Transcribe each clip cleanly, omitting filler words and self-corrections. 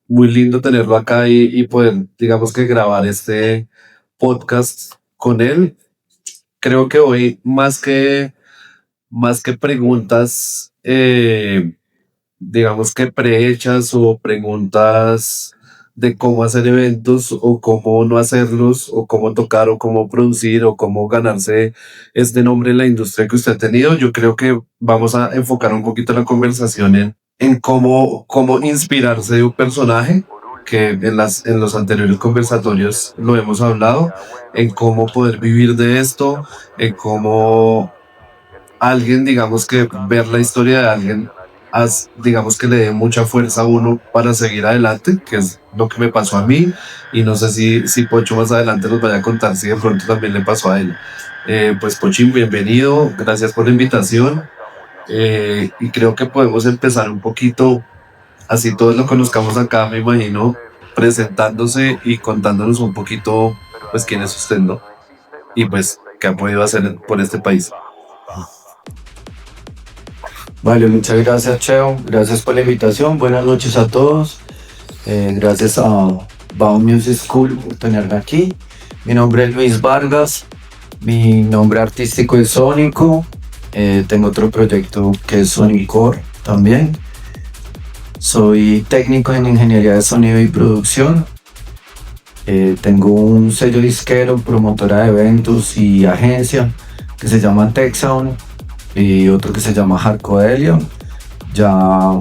muy lindo tenerlo acá y poder, digamos que grabar este podcast con él. Creo que hoy, más que preguntas, digamos que prehechas o preguntas de cómo hacer eventos o cómo no hacerlos o cómo tocar o cómo producir o cómo ganarse este nombre en la industria que usted ha tenido, yo creo que vamos a enfocar un poquito la conversación en cómo inspirarse de un personaje que en los anteriores conversatorios lo hemos hablado, en cómo poder vivir de esto, en cómo alguien, digamos que ver la historia de alguien, digamos que le dé mucha fuerza a uno para seguir adelante, que es lo que me pasó a mí, y no sé si Pocho más adelante nos vaya a contar si de pronto también le pasó a él. Pues Pochín, bienvenido, gracias por la invitación, y creo que podemos empezar un poquito, así todos lo conozcamos acá, me imagino, presentándose y contándonos un poquito, pues quién es usted, ¿no? Y pues qué ha podido hacer por este país. Vale, muchas gracias, Cheo. Gracias por la invitación. Buenas noches a todos. Gracias a Bao Music School por tenerme aquí. Mi nombre es Luis Vargas. Mi nombre artístico es Sónico. Tengo otro proyecto que es Sonicore también. Soy técnico en ingeniería de sonido y producción. Tengo un sello disquero, promotora de eventos y agencia que se llama Texsound y otro que se llama Hardcodelia. Ya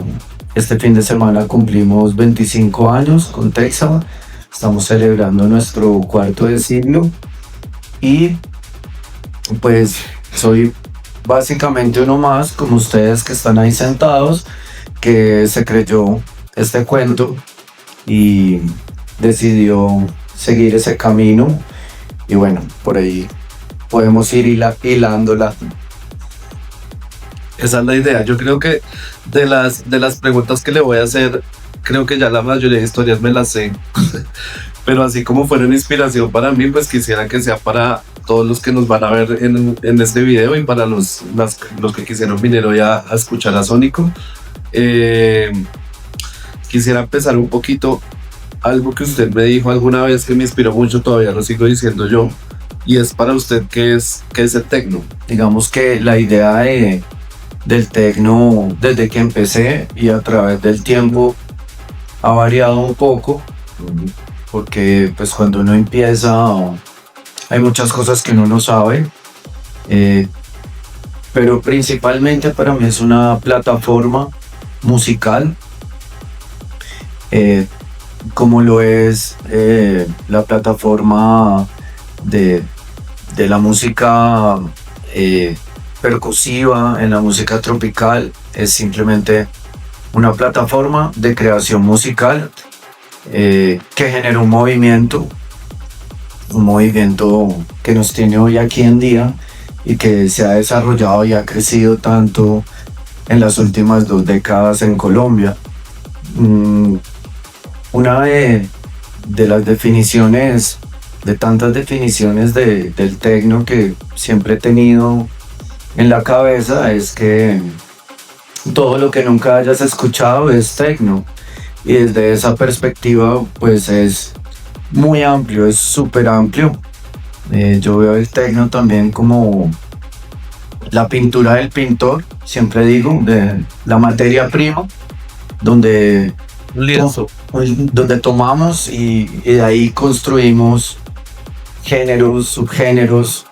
este fin de semana cumplimos 25 años con Texsound. Estamos celebrando nuestro cuarto de siglo y pues soy básicamente uno más, como ustedes que están ahí sentados, que se creyó este cuento y decidió seguir ese camino. Y bueno, por ahí podemos ir hilándola. Esa es la idea. Yo creo que de las preguntas que le voy a hacer, creo que ya la mayoría de historias me las sé. Pero así como fueron inspiración para mí, pues quisiera que sea para todos los que nos van a ver en este video y para los que quisieron venir hoy a escuchar a Sónico. Eh, Quisiera empezar un poquito algo que usted me dijo alguna vez que me inspiró mucho, todavía lo sigo diciendo yo, y es para usted qué es el tecno. Digamos que la idea del tecno desde que empecé y a través del tiempo ha variado un poco, porque pues cuando uno empieza hay muchas cosas que uno no sabe, pero principalmente para mí es una plataforma musical, eh, como lo es la plataforma de, de la música percusiva, en la música tropical. Es simplemente una plataforma de creación musical que genera un movimiento que nos tiene hoy aquí en día y que se ha desarrollado y ha crecido tanto en las últimas 2 décadas en Colombia. Una de las definiciones, de tantas definiciones del tecno que siempre he tenido en la cabeza, es que todo lo que nunca hayas escuchado es tecno. Y desde esa perspectiva, pues es muy amplio, es súper amplio. Yo veo el tecno también como la pintura del pintor, siempre digo, de la materia prima, donde, Un lienzo. donde tomamos y de ahí construimos géneros, subgéneros.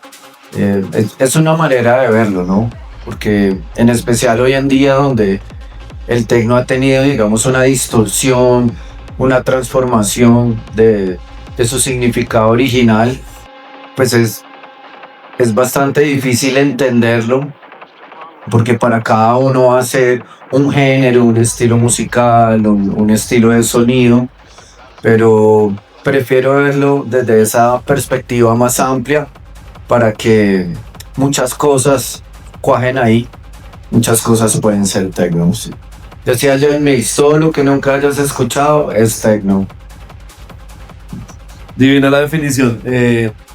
Es una manera de verlo, ¿no? Porque en especial hoy en día, donde el tecno ha tenido, digamos, una distorsión, una transformación de su significado original, pues es bastante difícil entenderlo, porque para cada uno va a ser un género, un estilo musical, un estilo de sonido, pero prefiero verlo desde esa perspectiva más amplia para que muchas cosas cuajen ahí, muchas cosas pueden ser techno. Sí. Decía yo en mi solo que nunca hayas escuchado es techno. Divina la definición.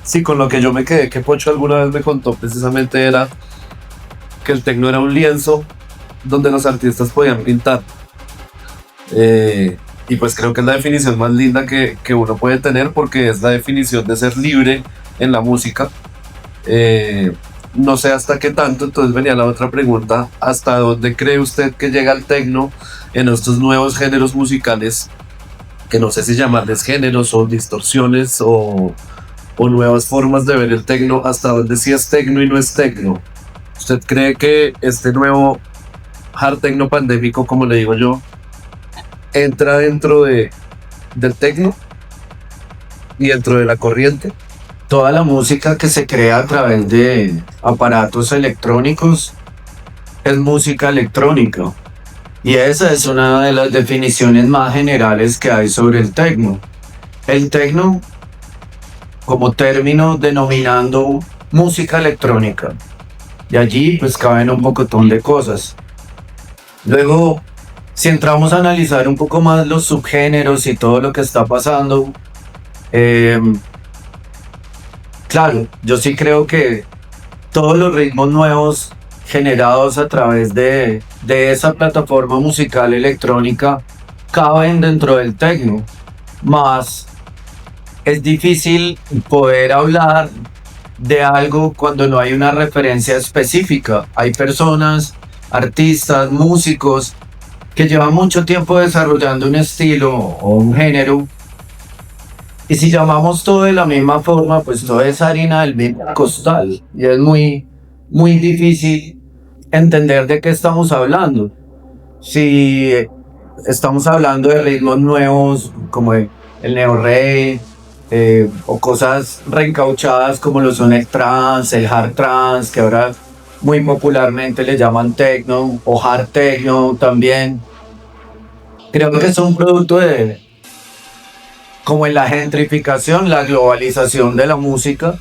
Sí, con lo que yo me quedé, que Pocho alguna vez me contó precisamente era que el tecno era un lienzo donde los artistas podían pintar. Y pues creo que es la definición más linda que uno puede tener porque es la definición de ser libre en la música. Eh, no sé hasta qué tanto, entonces venía la otra pregunta, ¿hasta dónde cree usted que llega el tecno en estos nuevos géneros musicales? Que no sé si llamarles géneros o distorsiones o nuevas formas de ver el tecno, hasta dónde sí es tecno y no es tecno. ¿Usted cree que este nuevo hard techno pandémico, como le digo yo, entra dentro del techno y dentro de la corriente? Toda la música que se crea a través de aparatos electrónicos es música electrónica. Y esa es una de las definiciones más generales que hay sobre el techno. El techno como término denominando música electrónica. Y allí pues caben un pocotón de cosas. Luego, si entramos a analizar un poco más los subgéneros y todo lo que está pasando, claro, yo sí creo que todos los ritmos nuevos generados a través de esa plataforma musical electrónica caben dentro del techno. Más es difícil poder hablar de algo cuando no hay una referencia específica. Hay personas, artistas, músicos que llevan mucho tiempo desarrollando un estilo o un género. Y si llamamos todo de la misma forma, pues todo es harina del mismo costal. Y es muy difícil entender de qué estamos hablando. Si estamos hablando de ritmos nuevos como el neo-rey, o cosas reencauchadas como lo son el trance, el hard trance, que ahora muy popularmente le llaman techno o hard techno también. Creo que es un producto de como en la gentrificación, la globalización de la música,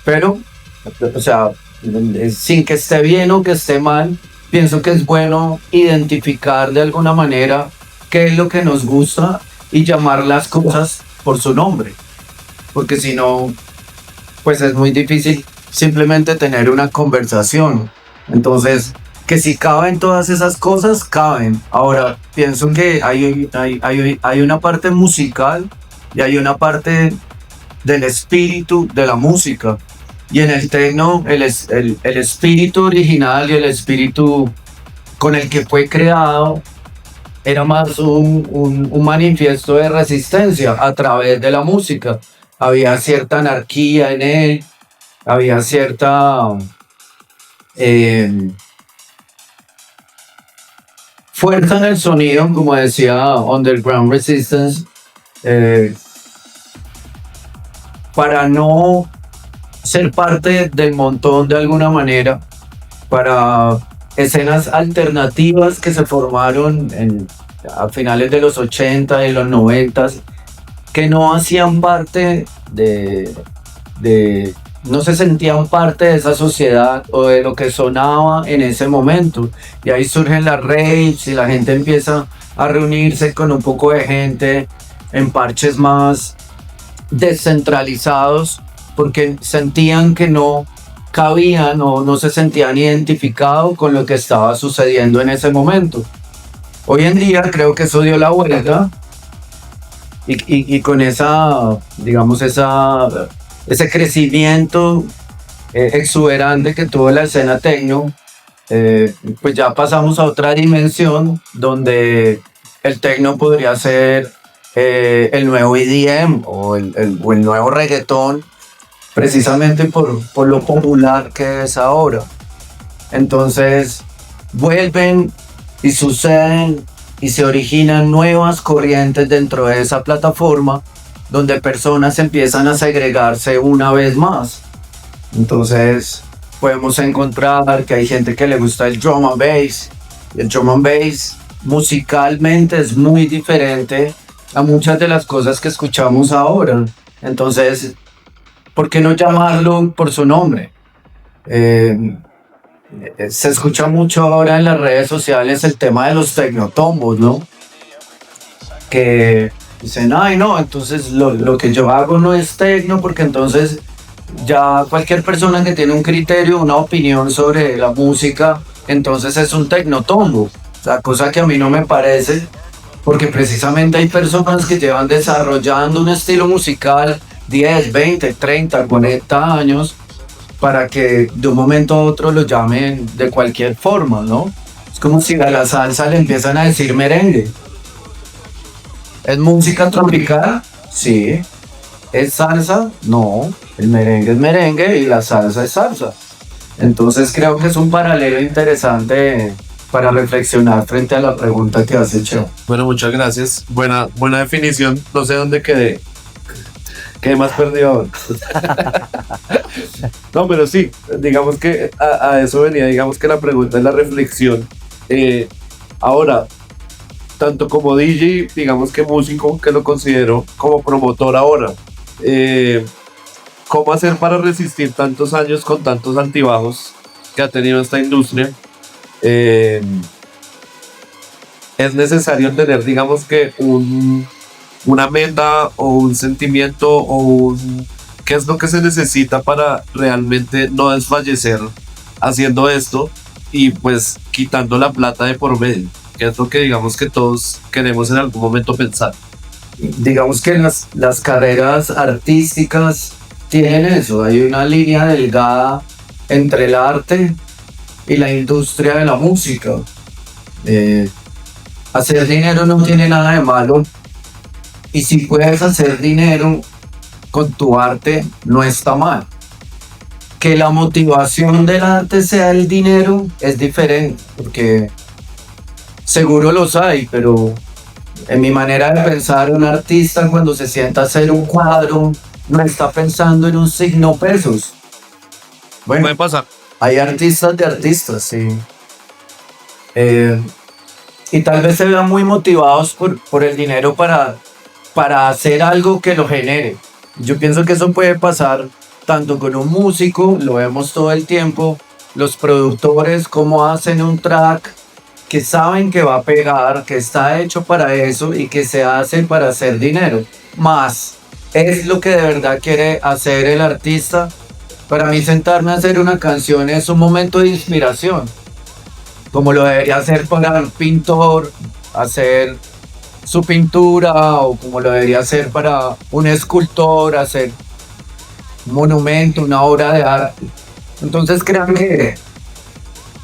pero, o sea, sin que esté bien o que esté mal, pienso que es bueno identificar de alguna manera qué es lo que nos gusta y llamar las cosas por su nombre, porque si no, pues es muy difícil simplemente tener una conversación. Entonces, que si caben todas esas cosas, caben. Ahora, pienso que hay una parte musical y hay una parte del espíritu de la música. Y en el techno, el espíritu original y el espíritu con el que fue creado era más un manifiesto de resistencia a través de la música. Había cierta anarquía en él, había cierta fuerza en el sonido, como decía Underground Resistance, para no ser parte del montón de alguna manera, para escenas alternativas que se formaron a finales de los 80 y los 90, que no hacían parte no se sentían parte de esa sociedad o de lo que sonaba en ese momento. Y ahí surgen las raves y la gente empieza a reunirse con un poco de gente en parches más descentralizados porque sentían que no cabían o no se sentían identificados con lo que estaba sucediendo en ese momento. Hoy en día creo que eso dio la vuelta y con esa, digamos, ese crecimiento exuberante que tuvo la escena techno, pues ya pasamos a otra dimensión donde el techno podría ser el nuevo EDM o el nuevo reggaetón, precisamente por lo popular que es ahora. Entonces vuelven y suceden y se originan nuevas corrientes dentro de esa plataforma donde personas empiezan a segregarse una vez más. Entonces podemos encontrar que hay gente que le gusta el drum and bass. Y el drum and bass musicalmente es muy diferente a muchas de las cosas que escuchamos ahora. Entonces, ¿por qué no llamarlo por su nombre? Se escucha mucho ahora en las redes sociales el tema de los tecnotombos, ¿no? Que dicen, ay no, entonces lo que yo hago no es tecno, porque entonces ya cualquier persona que tiene un criterio, una opinión sobre la música, entonces es un tecnotombo. La cosa que a mí no me parece, porque precisamente hay personas que llevan desarrollando un estilo musical 10, 20, 30, 40 años para que de un momento a otro lo llamen de cualquier forma, ¿no? Es como si a la salsa le empiezan a decir merengue. ¿Es música tropical? Sí. ¿Es salsa? No. El merengue es merengue y la salsa es salsa. Entonces creo que es un paralelo interesante para reflexionar frente a la pregunta que has hecho. Bueno, muchas gracias. Buena definición. No sé dónde quedé. Quedé más perdido ahora. No, pero sí, digamos que a eso venía, digamos que la pregunta es la reflexión. Ahora, tanto como DJ, digamos que músico, que lo considero como promotor ahora. ¿Cómo hacer para resistir tantos años con tantos altibajos que ha tenido esta industria? Es necesario tener, digamos que una meta o un sentimiento qué es lo que se necesita para realmente no desfallecer haciendo esto y pues quitando la plata de por medio, que es lo que digamos que todos queremos en algún momento pensar. Digamos que las carreras artísticas tienen eso, hay una línea delgada entre el arte y la industria de la música. Hacer dinero no tiene nada de malo, y si puedes hacer dinero con tu arte no está mal. Que la motivación del arte sea el dinero es diferente, porque seguro los hay, pero en mi manera de pensar, un artista cuando se sienta a hacer un cuadro no está pensando en un signo pesos. Bueno, Puede pasar. hay artistas de artistas, sí. Y tal vez se vean muy motivados por el dinero para hacer algo que lo genere. Yo pienso que eso puede pasar tanto con un músico, lo vemos todo el tiempo, los productores, cómo hacen un track que saben que va a pegar, que está hecho para eso y que se hace para hacer dinero. Más, es lo que de verdad quiere hacer el artista. Para mí sentarme a hacer una canción es un momento de inspiración, como lo debería hacer para un pintor, hacer su pintura, o como lo debería hacer para un escultor, hacer un monumento, una obra de arte. Entonces creo que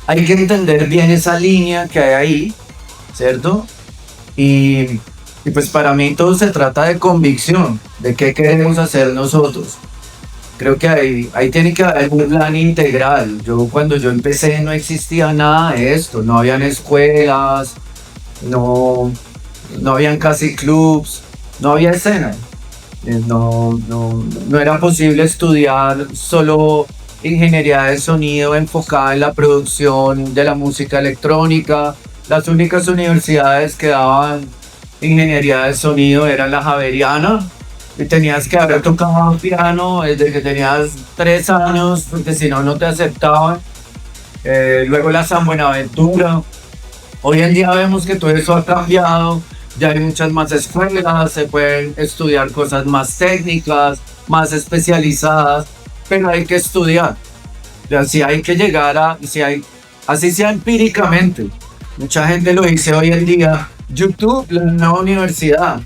hay que entender bien esa línea que hay ahí, ¿cierto? Y pues para mí todo se trata de convicción, de qué queremos hacer nosotros. Creo que ahí tiene que haber un plan integral. Cuando yo empecé no existía nada de esto, no habían escuelas, no habían casi clubs, no había escena. No era posible estudiar solo ingeniería de sonido enfocada en la producción de la música electrónica. Las únicas universidades que daban ingeniería de sonido eran la Javeriana, y tenías que haber tocado piano desde que tenías 3 años, porque si no, no te aceptaban. Luego la San Buenaventura. Hoy en día vemos que todo eso ha cambiado, ya hay muchas más escuelas, se pueden estudiar cosas más técnicas, más especializadas, pero hay que estudiar. Y así hay que llegar así sea empíricamente. Mucha gente lo dice hoy en día, YouTube, la nueva universidad.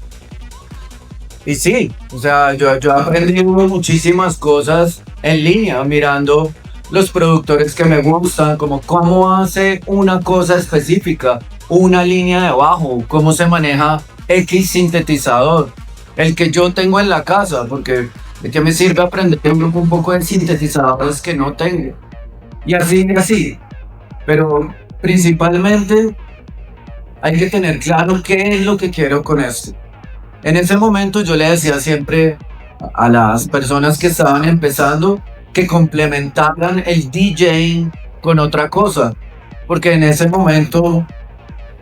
Y sí, o sea, yo he aprendido muchísimas cosas en línea, mirando los productores que me gustan, como cómo hace una cosa específica, una línea de bajo, cómo se maneja X sintetizador, el que yo tengo en la casa, porque de qué me sirve aprender un poco de sintetizadores que no tengo. Y así. Pero principalmente hay que tener claro qué es lo que quiero con esto. En ese momento yo le decía siempre a las personas que estaban empezando que complementaran el DJ con otra cosa, porque en ese momento,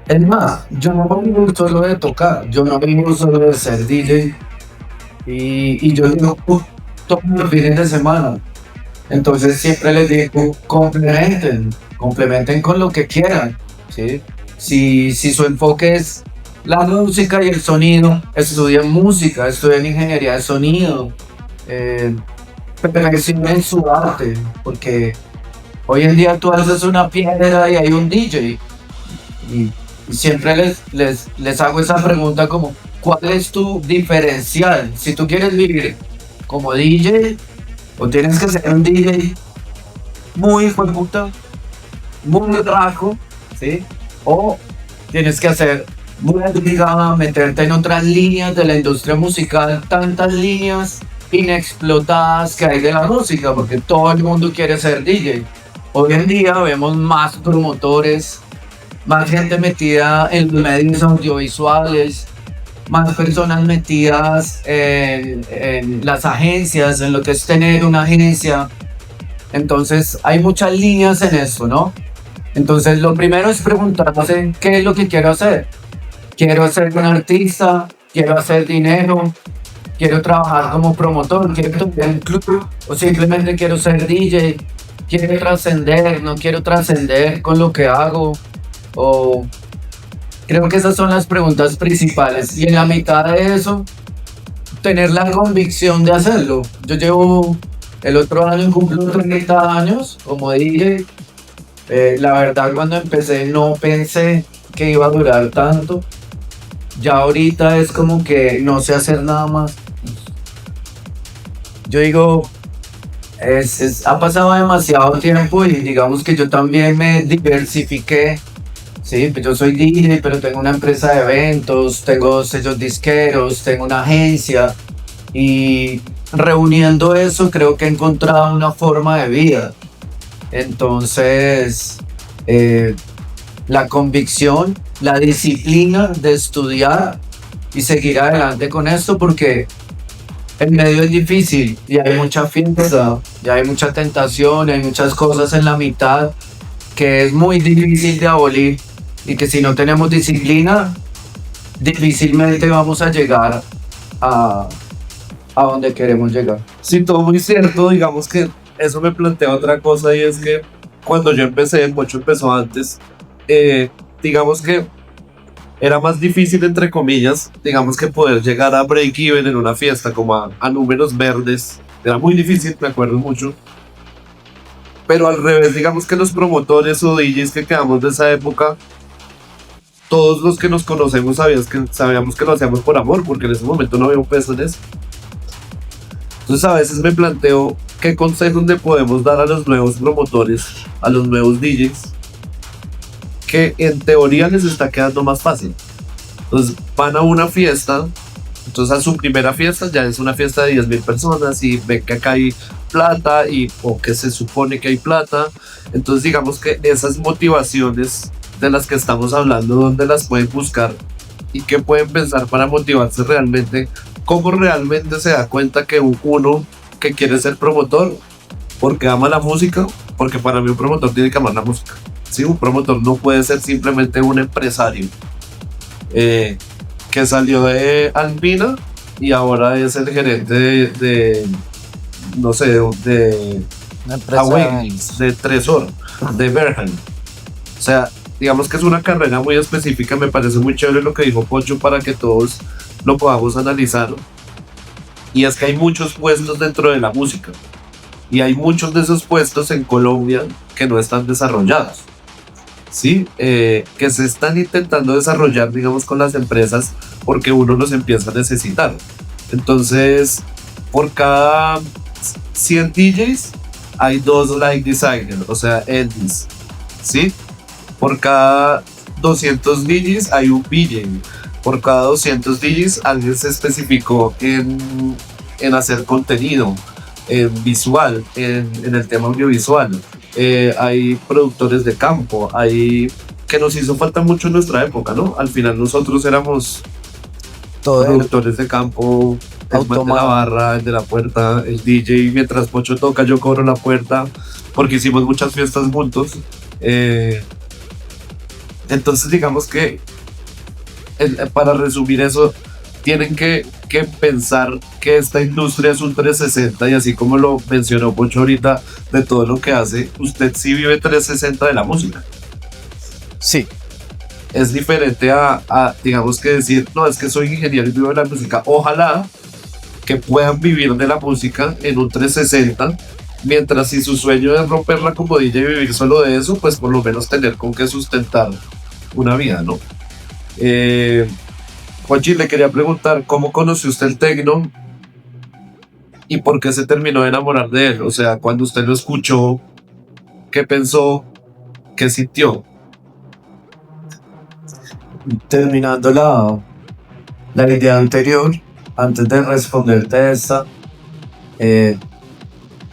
es más, yo no vivo solo de tocar, yo no vivo solo de ser DJ, y yo digo todos los fines de semana. Entonces siempre les digo, complementen con lo que quieran, ¿sí? Si su enfoque es la música y el sonido, estudien música, estudien ingeniería de sonido, perfeccionen su arte, porque hoy en día tú haces una piedra y hay un DJ, y Y siempre les hago esa pregunta como, ¿cuál es tu diferencial? Si tú quieres vivir como DJ, o tienes que ser un DJ muy hijo de puta, muy rajo, ¿sí? O tienes que hacer música, meterte en otras líneas de la industria musical, tantas líneas inexplotadas que hay de la música, porque todo el mundo quiere ser DJ. Hoy en día vemos más promotores, más gente metida en los medios audiovisuales, más personas metidas en las agencias, en lo que es tener una agencia. Entonces hay muchas líneas en esto, ¿no? Entonces lo primero es preguntarse qué es lo que quiero hacer. Quiero ser un artista, quiero hacer dinero, quiero trabajar como promotor, quiero tener un club o simplemente quiero ser DJ, quiero trascender, no quiero trascender con lo que hago. O creo que esas son las preguntas principales. Y en la mitad de eso, tener la convicción de hacerlo. Yo llevo el otro año cumplo 30 años como DJ. La verdad cuando empecé no pensé que iba a durar tanto. Ya ahorita es como que no sé hacer nada más. Yo digo, ha pasado demasiado tiempo y digamos que yo también me diversifiqué. Sí, pues yo soy DJ, pero tengo una empresa de eventos, tengo sellos disqueros, tengo una agencia y reuniendo eso creo que he encontrado una forma de vida. Entonces, la convicción, la disciplina de estudiar y seguir adelante con esto porque el medio es difícil y hay mucha fiesta, y hay mucha tentación, hay muchas cosas en la mitad que es muy difícil de abolir y que si no tenemos disciplina, difícilmente vamos a llegar a, a donde queremos llegar. Sí, todo muy cierto, digamos que eso me plantea otra cosa y es que cuando yo empecé, el Pocho empezó antes, digamos que era más difícil, entre comillas, digamos que poder llegar a break-even en una fiesta, como a números verdes, era muy difícil, me acuerdo mucho. Pero al revés, digamos que los promotores o DJs que quedamos de esa época, todos los que nos conocemos sabíamos que lo hacíamos por amor, porque en ese momento no había un peso en eso. Entonces a veces me planteo qué consejos le podemos dar a los nuevos promotores, a los nuevos DJs, que en teoría les está quedando más fácil. Entonces van a una fiesta, entonces a su primera fiesta ya es una fiesta de 10.000 personas y ven que acá hay plata o que se supone que hay plata. Entonces digamos que esas motivaciones de las que estamos hablando, ¿dónde las pueden buscar? ¿Y qué pueden pensar para motivarse realmente? ¿Cómo realmente se da cuenta que uno que quiere ser promotor porque ama la música? Porque para mí un promotor tiene que amar la música. Sí, un promotor no puede ser simplemente un empresario que salió de Alpina y ahora es el gerente no sé, de Awakens, de Tresor, de Berhan. O sea, digamos que es una carrera muy específica. Me parece muy chévere lo que dijo Pocho para que todos lo podamos analizar. Y es que hay muchos puestos dentro de la música. Y hay muchos de esos puestos en Colombia que no están desarrollados. Sí, que se están intentando desarrollar, digamos, con las empresas porque uno los empieza a necesitar. Entonces, por cada 100 DJs hay 2 light designers, o sea, LDs. ¿Sí? Por cada 200 DJs hay un VJ. Por cada 200 DJs alguien se especificó en hacer contenido, en visual, en el tema audiovisual. Hay productores de campo, que nos hizo falta mucho en nuestra época, ¿no? Al final nosotros éramos productores de campo, el man de la barra, el de la puerta, el DJ, mientras Pocho toca yo cobro la puerta, porque hicimos muchas fiestas juntos. Entonces digamos que para resumir eso, tienen que pensar que esta industria es un 360 y así como lo mencionó Pocho ahorita de todo lo que hace, usted sí vive 360 de la música. Sí. Es diferente a digamos que decir, no, es que soy ingeniero y vivo de la música. Ojalá que puedan vivir de la música en un 360, mientras si su sueño es romperla como DJ y vivir solo de eso, pues por lo menos tener con qué sustentar una vida, ¿no? Eh, Juanchi, le quería preguntar, ¿cómo conoció usted el tecno y por qué se terminó de enamorar de él? O sea, cuando usted lo escuchó, ¿qué pensó? ¿Qué sintió? Terminando la idea anterior, antes de responderte esta, eh,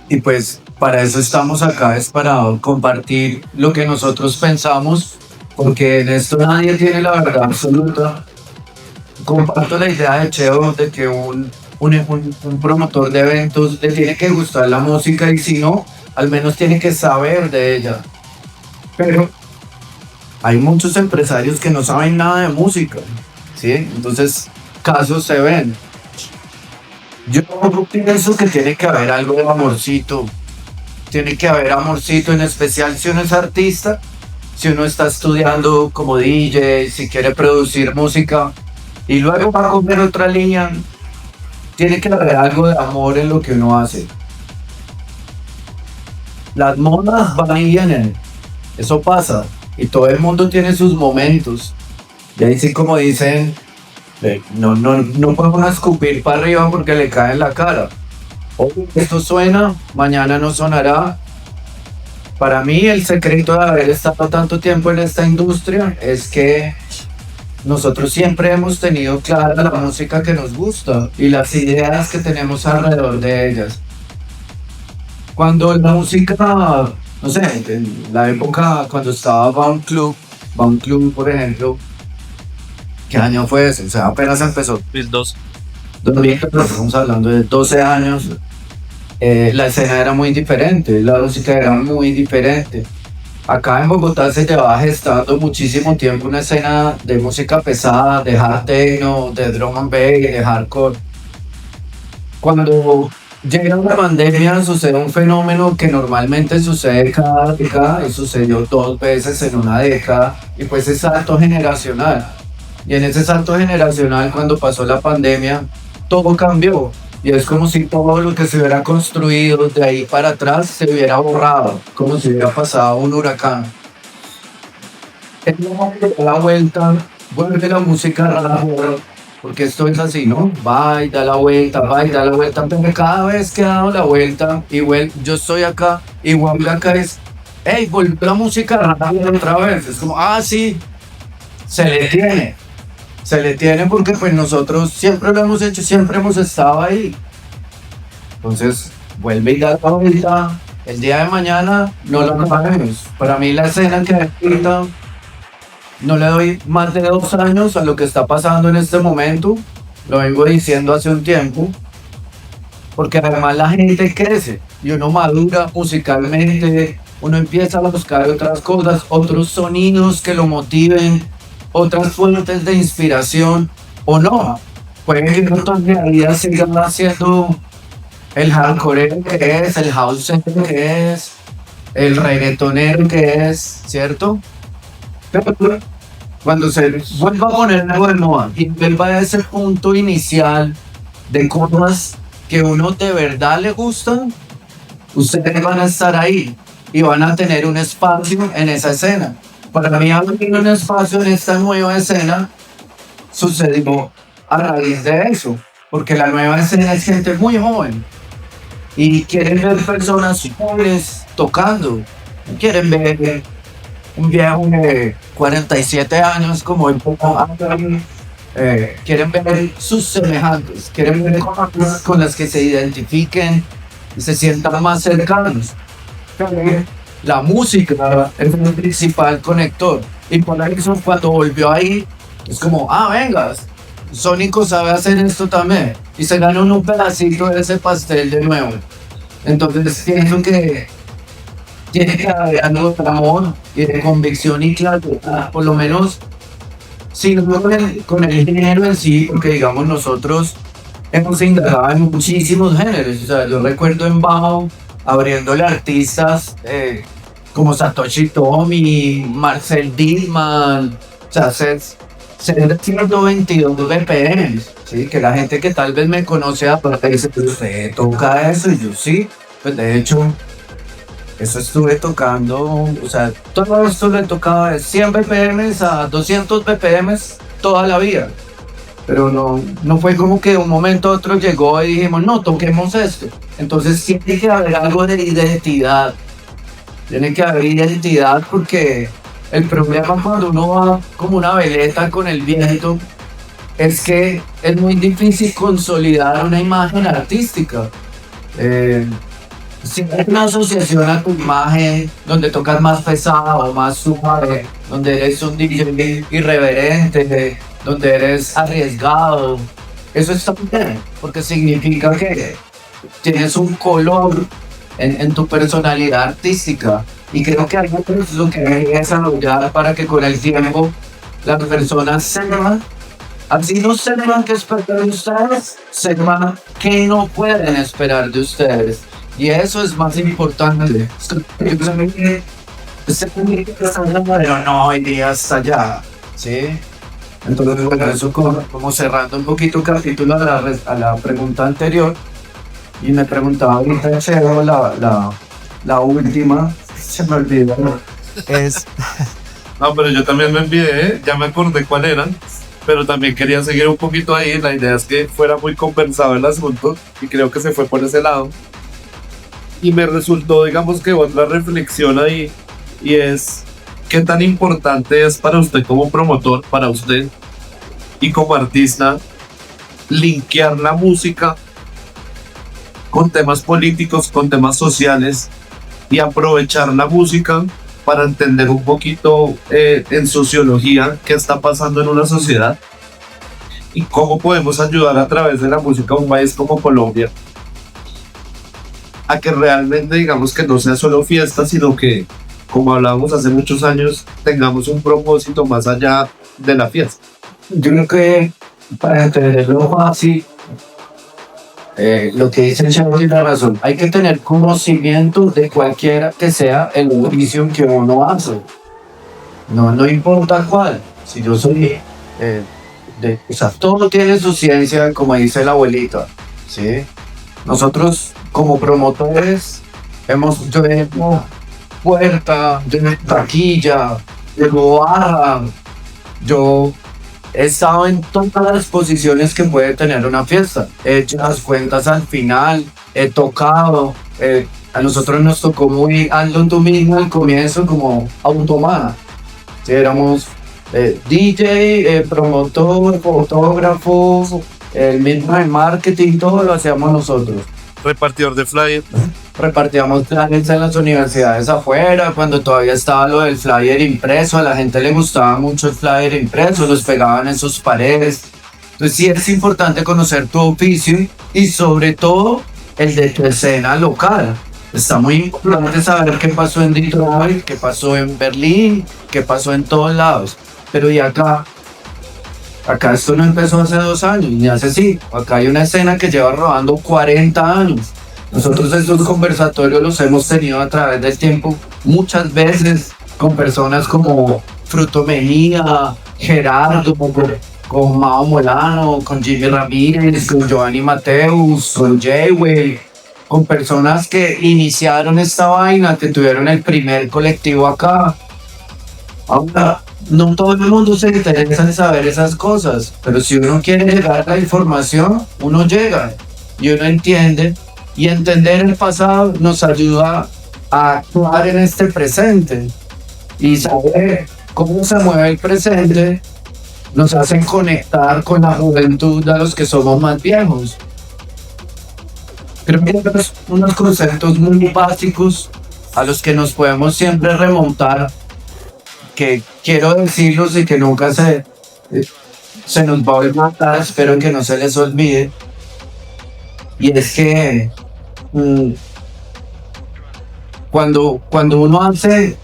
y pues para eso estamos acá, es para compartir lo que nosotros pensamos, porque en esto nadie tiene la verdad absoluta. Comparto la idea de Cheo de que un promotor de eventos le tiene que gustar la música y si no, al menos tiene que saber de ella. Pero hay muchos empresarios que no saben nada de música, ¿sí? Entonces, casos se ven. Yo pienso que tiene que haber algo de amorcito. Tiene que haber amorcito, en especial si uno es artista, si uno está estudiando como DJ, si quiere producir música y luego va a comer otra línea, tiene que haber algo de amor en lo que uno hace. Las modas van y vienen, eso pasa, y todo el mundo tiene sus momentos. Y ahí sí como dicen, no podemos escupir para arriba porque le cae en la cara. Hoy esto suena, mañana no sonará. Para mí el secreto de haber estado tanto tiempo en esta industria es que nosotros siempre hemos tenido clara la música que nos gusta y las ideas que tenemos alrededor de ellas. Cuando la música, no sé, en la época cuando estaba Bound Club por ejemplo, ¿qué año fue ese? O sea, apenas empezó. 2002. 2000, pero estamos hablando de 12 años. La escena era muy diferente, la música era muy diferente. Acá en Bogotá se llevaba gestando muchísimo tiempo una escena de música pesada, de hard techno, de drum and bass, de hardcore. Cuando llega la pandemia sucede un fenómeno que normalmente sucede cada década y sucedió 2 veces en una década y pues es salto generacional. Y en ese salto generacional cuando pasó la pandemia todo cambió. Y es como si todo lo que se hubiera construido de ahí para atrás se hubiera borrado, como si hubiera pasado un huracán. Es la vuelta, vuelve la música rara, porque esto es así, ¿no? Va y da la vuelta, va y da la vuelta, pero cada vez que ha dado la vuelta, igual yo estoy acá, igual acá es, hey, volvió la música rara otra vez. Es como, ah, sí, se le tiene. Se le tiene porque pues nosotros siempre lo hemos hecho, siempre hemos estado ahí. Entonces, vuelve y da la vuelta. El día de mañana no lo sabemos. Para mí la escena que ahorita no le doy más de 2 años a lo que está pasando en este momento. Lo vengo diciendo hace un tiempo. Porque además la gente crece y uno madura musicalmente. Uno empieza a buscar otras cosas, otros sonidos que lo motiven, otras fuentes de inspiración o no. Puede que en otras realidades sigan haciendo el hardcore que es, el house que es, el reggaetonero que es, ¿cierto? Pero cuando se vuelva a poner algo de moda y vuelva a ese punto inicial de cosas que uno de verdad le gustan, ustedes van a estar ahí y van a tener un espacio en esa escena. Para mí abrir un espacio en esta nueva escena sucedió a raíz de eso, porque la nueva escena es gente muy joven y quieren ver personas jóvenes tocando, quieren ver un viejo de 47 años como el quieren ver sus semejantes, quieren ver cosas con las que se identifiquen y se sientan más cercanos. La música es el principal conector y por eso cuando volvió ahí es como, ah, vengas, Sónico sabe hacer esto también y se ganó un pedacito de ese pastel de nuevo. Entonces pienso que tiene que haber algo de amor y de convicción y claridad, por lo menos si no con el género en sí, porque digamos nosotros hemos indagado en muchísimos géneros. O sea, yo recuerdo en bajo abriéndole artistas como Satoshi Tomi, Marcel Dillman, o sea, ser de 122 BPM, ¿sí? Que la gente que tal vez me conoce aparte dice, ¿usted toca eso? Y yo sí, pues de hecho, Eso estuve tocando, o sea, todo esto lo he tocado de 100 BPM a 200 BPM toda la vida. Pero no fue como que de un momento a otro llegó y dijimos, no, toquemos esto. Entonces tiene que haber algo de identidad. Tiene que haber identidad porque el problema cuando uno va como una veleta con el viento es que es muy difícil consolidar una imagen artística. Eh, si hay una asociación a tu imagen donde tocas más pesado, más suave, donde eres un DJ irreverente, donde eres arriesgado, eso está bien, porque significa que tienes un color en tu personalidad artística. Y creo que algo es lo que hay que desarrollar para que con el tiempo las personas sepan, así no sepan qué esperar de ustedes, sepan qué no pueden esperar de ustedes. Y eso es más importante. Pero no iría hasta allá, ¿sí? Entonces, bueno, eso como cerrando un poquito el capítulo a la pregunta anterior. Y me preguntaba ahorita, Cheo, la última, se me olvidó. Es, No, pero yo también me envié, ¿eh? Ya me acordé cuál eran, pero también quería seguir un poquito ahí. La idea es que fuera muy compensado el asunto y creo que se fue por ese lado. Y me resultó, digamos que otra reflexión ahí, y es qué tan importante es para usted como promotor, para usted y como artista, linkear la música con temas políticos, con temas sociales y aprovechar la música para entender un poquito en sociología qué está pasando en una sociedad y cómo podemos ayudar a través de la música a un país como Colombia a que realmente digamos que no sea solo fiesta, sino que, como hablábamos hace muchos años, tengamos un propósito más allá de la fiesta. yo creo que para entenderlo fácil, lo que dice el Chavo tiene razón. Hay que tener conocimiento de cualquiera que sea el oficio que uno hace. No importa cuál. Si yo soy, o sea, todo tiene su ciencia, como dice la abuelita, ¿sí? Nosotros como promotores yo llevo puerta, yo llevo taquilla, llevo barra, yo he estado en todas las posiciones que puede tener una fiesta. He hecho las cuentas al final, he tocado. A nosotros nos tocó muy, hazlo tú mismo al comienzo, como automata. Sí, éramos DJ, promotor, fotógrafo, el mismo de marketing, todo lo hacíamos nosotros. Repartidor de flyer. Repartíamos flyers en las universidades afuera, cuando todavía estaba lo del flyer impreso, a la gente le gustaba mucho el flyer impreso, los pegaban en sus paredes. Entonces sí es importante conocer tu oficio y sobre todo el de tu escena local. Está muy importante saber qué pasó en Detroit, qué pasó en Berlín, qué pasó en todos lados. Pero y acá esto no empezó hace 2 años, ni hace 5. Acá hay una escena que lleva rodando 40 años. Nosotros estos conversatorios los hemos tenido a través del tiempo muchas veces con personas como Fruto Mejía, Gerardo, con Mao Molano, con Jimmy Ramírez, con Giovanni Mateus, con Jayway, con personas que iniciaron esta vaina, que tuvieron el primer colectivo acá. Ahora, no todo el mundo se interesa en saber esas cosas, pero si uno quiere llegar a la información, uno llega y uno entiende. Y entender el pasado nos ayuda a actuar en este presente. Y saber cómo se mueve el presente nos hace conectar con la juventud de los que somos más viejos. Creo que hay unos conceptos muy básicos a los que nos podemos siempre remontar, que quiero decirlos y que nunca se nos va a olvidar, espero que no se les olvide. Y es que cuando uno hace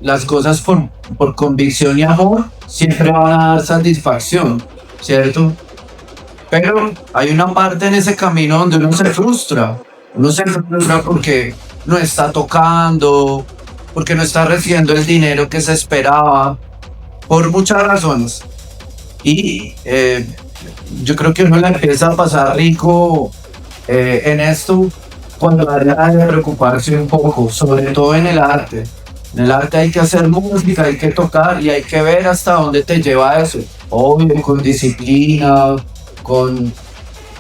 las cosas por convicción y amor, siempre van a dar satisfacción, ¿cierto? Pero hay una parte en ese camino donde uno se frustra. Uno se frustra porque no está tocando, porque no está recibiendo el dinero que se esperaba, por muchas razones. Y yo creo que uno la empieza a pasar rico en esto cuando hay que preocuparse un poco, sobre todo en el arte. En el arte hay que hacer música, hay que tocar y hay que ver hasta dónde te lleva eso. Obvio, con disciplina, con,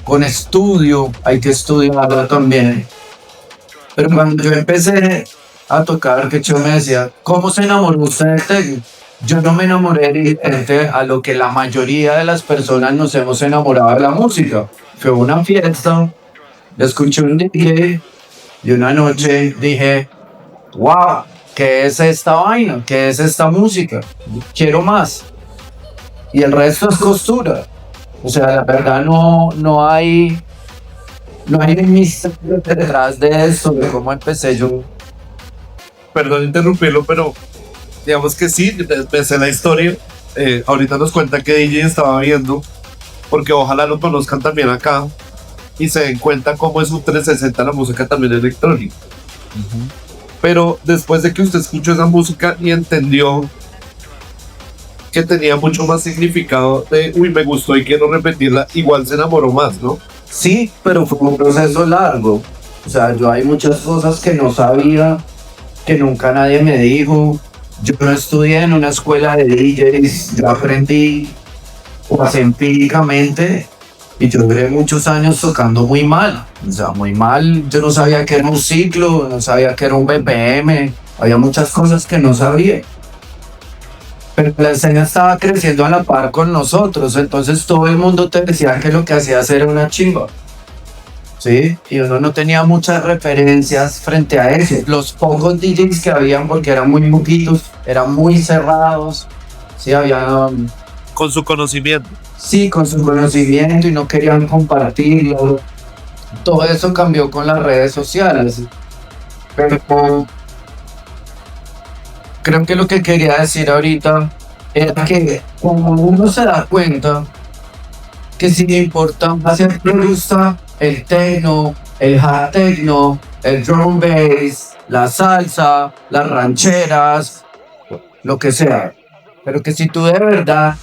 con estudio, hay que estudiarlo también. Pero cuando yo empecé a tocar, que yo me decía, ¿cómo se enamoró usted del techno? Yo no me enamoré diferente a lo que la mayoría de las personas nos hemos enamorado de la música. Fue una fiesta, escuché un DJ y una noche dije, wow, ¿qué es esta vaina? ¿Qué es esta música? Quiero más. Y el resto es costura. O sea, la verdad no hay un misterio detrás de eso, de cómo empecé yo. Perdón interrumpirlo, pero digamos que sí, pensé la historia. Ahorita nos cuenta que DJ estaba viendo, porque ojalá lo conozcan también acá y se den cuenta cómo es un 360 la música también electrónica. Pero después de que usted escuchó esa música y entendió que tenía mucho más significado de, uy, me gustó y quiero repetirla, igual se enamoró más, ¿no? Sí, pero fue un proceso largo. O sea, yo hay muchas cosas que no sabía, que nunca nadie me dijo. Yo no estudié en una escuela de DJs, yo aprendí pues empíricamente y yo duré muchos años tocando muy mal. O sea, muy mal. Yo no sabía que era un ciclo, no sabía que era un BPM, había muchas cosas que no sabía. Pero la escena estaba creciendo a la par con nosotros, entonces todo el mundo te decía que lo que hacías era una chimba. ¿Sí? Y uno no tenía muchas referencias frente a eso. Los pocos DJs que habían, porque eran muy poquitos, eran muy cerrados. Sí, había, Con su conocimiento. sí, con su conocimiento y no querían compartirlo. Todo eso cambió con las redes sociales. Pero creo que lo que quería decir ahorita era que como uno se da cuenta que sin importar si te gusta el techno, el hard techno, el drum bass, la salsa, las rancheras, lo que sea, pero que si tú de verdad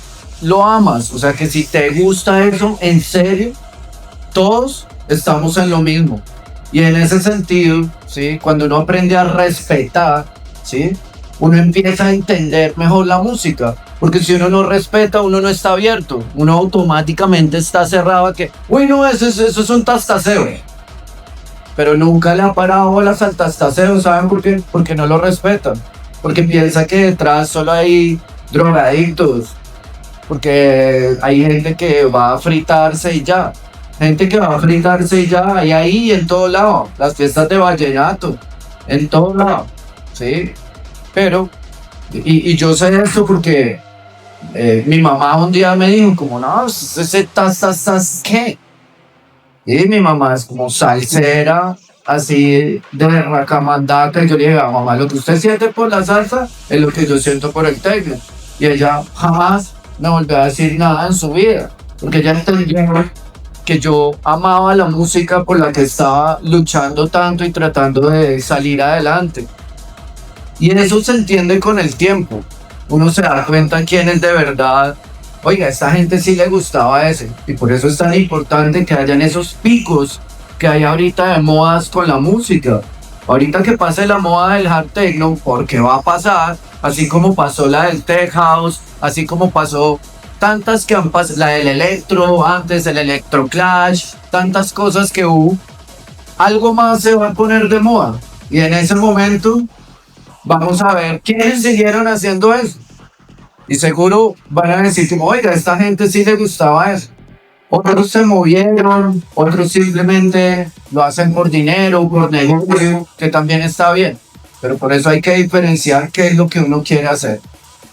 lo amas, o sea que si te gusta eso en serio, todos estamos en lo mismo. Y en ese sentido, ¿sí? Cuando uno aprende a respetar, ¿sí? Uno empieza a entender mejor la música. Porque si uno no respeta, uno no está abierto. Uno automáticamente está cerrado a que, uy, no, eso es un tastaseo. Pero nunca le ha parado bolas al tastaseo, ¿saben por qué? Porque no lo respetan. Porque piensa que detrás solo hay drogadictos. Porque hay gente que va a fritarse y ya. Gente que va a fritarse y ya, hay ahí en todo lado. Las fiestas de vallenato, en todo lado. ¿Sí? Pero, y yo sé esto porque mi mamá un día me dijo, como, no, ese ¿qué? Y mi mamá es como salsera, así de racamandaca. Y yo le dije, mamá, lo que usted siente por la salsa es lo que yo siento por el techno. Y ella jamás me volvió a decir nada en su vida, porque ella entendió que yo amaba la música por la que estaba luchando tanto y tratando de salir adelante. Y eso se entiende con el tiempo. Uno se da cuenta quién es de verdad. Oiga, a esta gente sí le gustaba ese. Y por eso es tan importante que hayan esos picos que hay ahorita de modas con la música. Ahorita que pase la moda del hard techno, porque va a pasar, así como pasó la del tech house, así como pasó tantas que han pasado, la del electro, antes el electro clash, tantas cosas que hubo, algo más se va a poner de moda. Y en ese momento vamos a ver quiénes siguieron haciendo eso. Y seguro van a decir como, oiga, a esta gente sí le gustaba eso. Otros se movieron, otros simplemente lo hacen por dinero, por negocio, que también está bien. Pero por eso hay que diferenciar qué es lo que uno quiere hacer.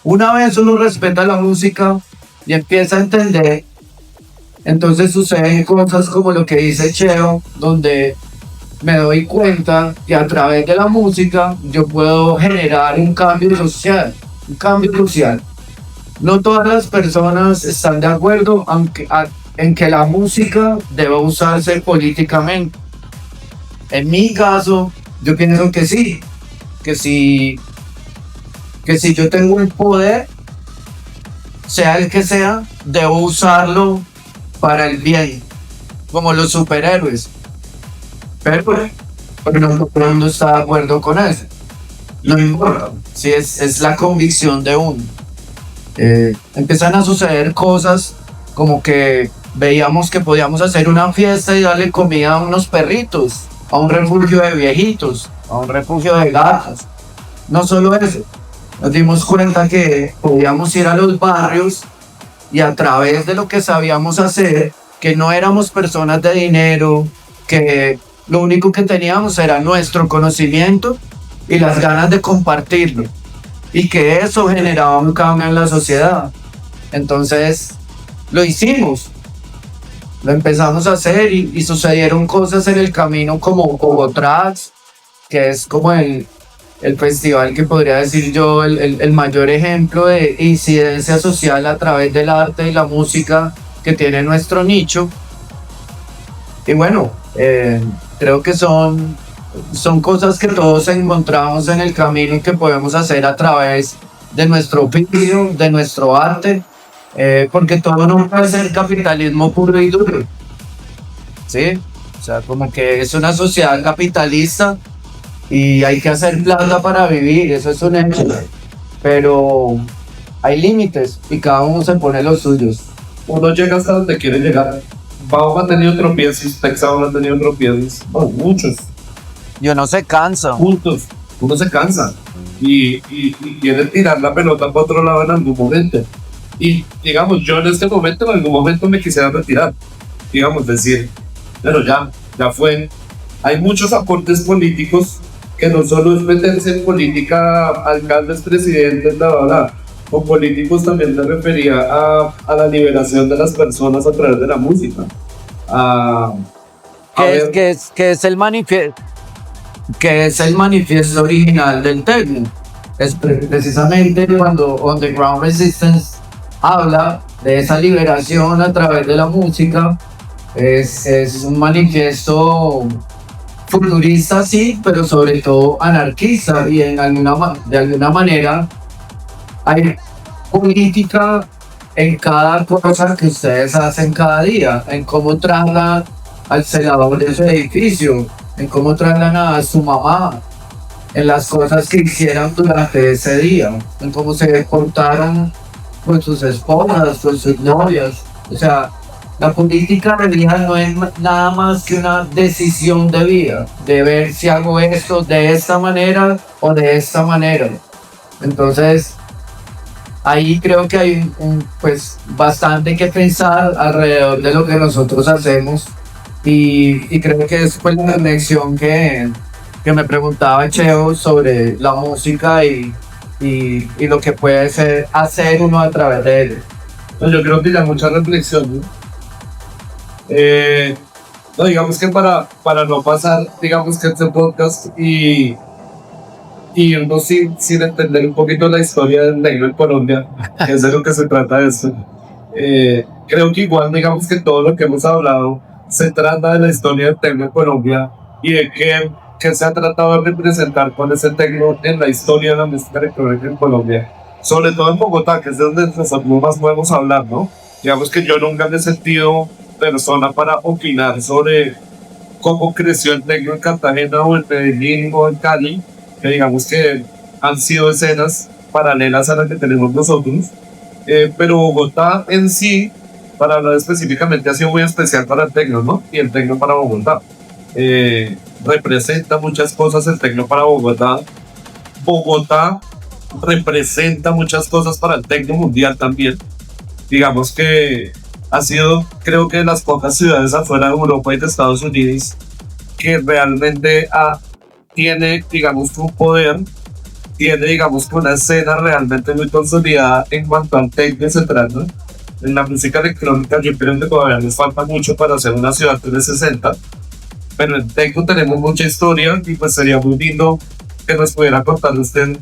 Una vez uno respeta la música y empieza a entender, entonces suceden cosas como lo que dice Cheo, donde me doy cuenta que a través de la música yo puedo generar un cambio social, un cambio social. No todas las personas están de acuerdo en que la música debe usarse políticamente. En mi caso, yo pienso que sí, que si yo tengo un poder, sea el que sea, debo usarlo para el bien, como los superhéroes. Pero pero no todo el mundo está de acuerdo con eso. No importa, si es la convicción de uno. Empiezan a suceder cosas como que veíamos que podíamos hacer una fiesta y darle comida a unos perritos, a un refugio de viejitos, a un refugio de gatos. No solo eso, nos dimos cuenta que podíamos ir a los barrios y a través de lo que sabíamos hacer, que no éramos personas de dinero, que lo único que teníamos era nuestro conocimiento y las ganas de compartirlo, y que eso generaba un cambio en la sociedad. Entonces lo hicimos, lo empezamos a hacer y sucedieron cosas en el camino como Bogotracks, que es como el festival que podría decir yo el mayor ejemplo de incidencia social a través del arte y la música que tiene nuestro nicho. Y bueno, creo que son cosas que todos encontramos en el camino y que podemos hacer a través de nuestro oficio, de nuestro arte, porque todo no puede ser capitalismo puro y duro, ¿sí? O sea, como que es una sociedad capitalista y hay que hacer plata para vivir, eso es un hecho, pero hay límites y cada uno se pone los suyos. Uno llega hasta donde quiere llegar. Bao ha tenido tropiezos, Texao ha tenido tropiezos, muchos. Yo no se cansa. Juntos, uno se cansa y quiere tirar la pelota para otro lado en algún momento. Y digamos, yo en este momento, en algún momento me quisiera retirar, digamos, decir, pero ya fue. Hay muchos aportes políticos que no solo es meterse en política, alcaldes, presidentes, bla, bla, bla. Con políticos también me refería a la liberación de las personas a través de la música. Que es el manifiesto? Que es el manifiesto original del techno. Es precisamente cuando Underground Resistance habla de esa liberación a través de la música. Es un manifiesto futurista, sí, pero sobre todo anarquista, y de alguna manera hay política en cada cosa que ustedes hacen cada día, en cómo tratan al celador de su edificio, en cómo tratan a su mamá, en las cosas que hicieron durante ese día, en cómo se comportaron con sus esposas, con sus novias. O sea, la política de vida no es nada más que una decisión de vida, de ver si hago esto de esta manera o de esta manera. Entonces, ahí creo que hay pues bastante que pensar alrededor de lo que nosotros hacemos, y creo que es pues la lección que me preguntaba Cheo sobre la música y lo que puede hacer uno a través de él. No, yo creo que ya mucha reflexión, ¿no? No, digamos que para no pasar, digamos que este podcast y irnos sin entender un poquito la historia del negro en Colombia, que es de lo que se trata esto. Creo que igual, digamos que todo lo que hemos hablado se trata de la historia del tecno en Colombia y de que se ha tratado de representar con ese tecno en la historia de la música electrónica en Colombia, sobre todo en Bogotá, que es de donde nosotros más podemos hablar, ¿no? Digamos que yo nunca me he sentido persona para opinar sobre cómo creció el tecno en Cartagena o en Medellín o en Cali, que digamos que han sido escenas paralelas a las que tenemos nosotros, pero Bogotá en sí, para hablar específicamente, ha sido muy especial para el tecno, ¿no? Y el tecno para Bogotá. Representa muchas cosas el tecno para Bogotá. Bogotá representa muchas cosas para el tecno mundial también. Digamos que ha sido, creo que de las pocas ciudades afuera de Europa y de Estados Unidos que realmente tiene, digamos, un poder, tiene, digamos, una escena realmente muy consolidada en cuanto al techno se trata. En la música electrónica yo creo que todavía nos falta mucho para hacer una ciudad 360, pero en techno tenemos mucha historia y pues sería muy lindo que nos pudiera contar usted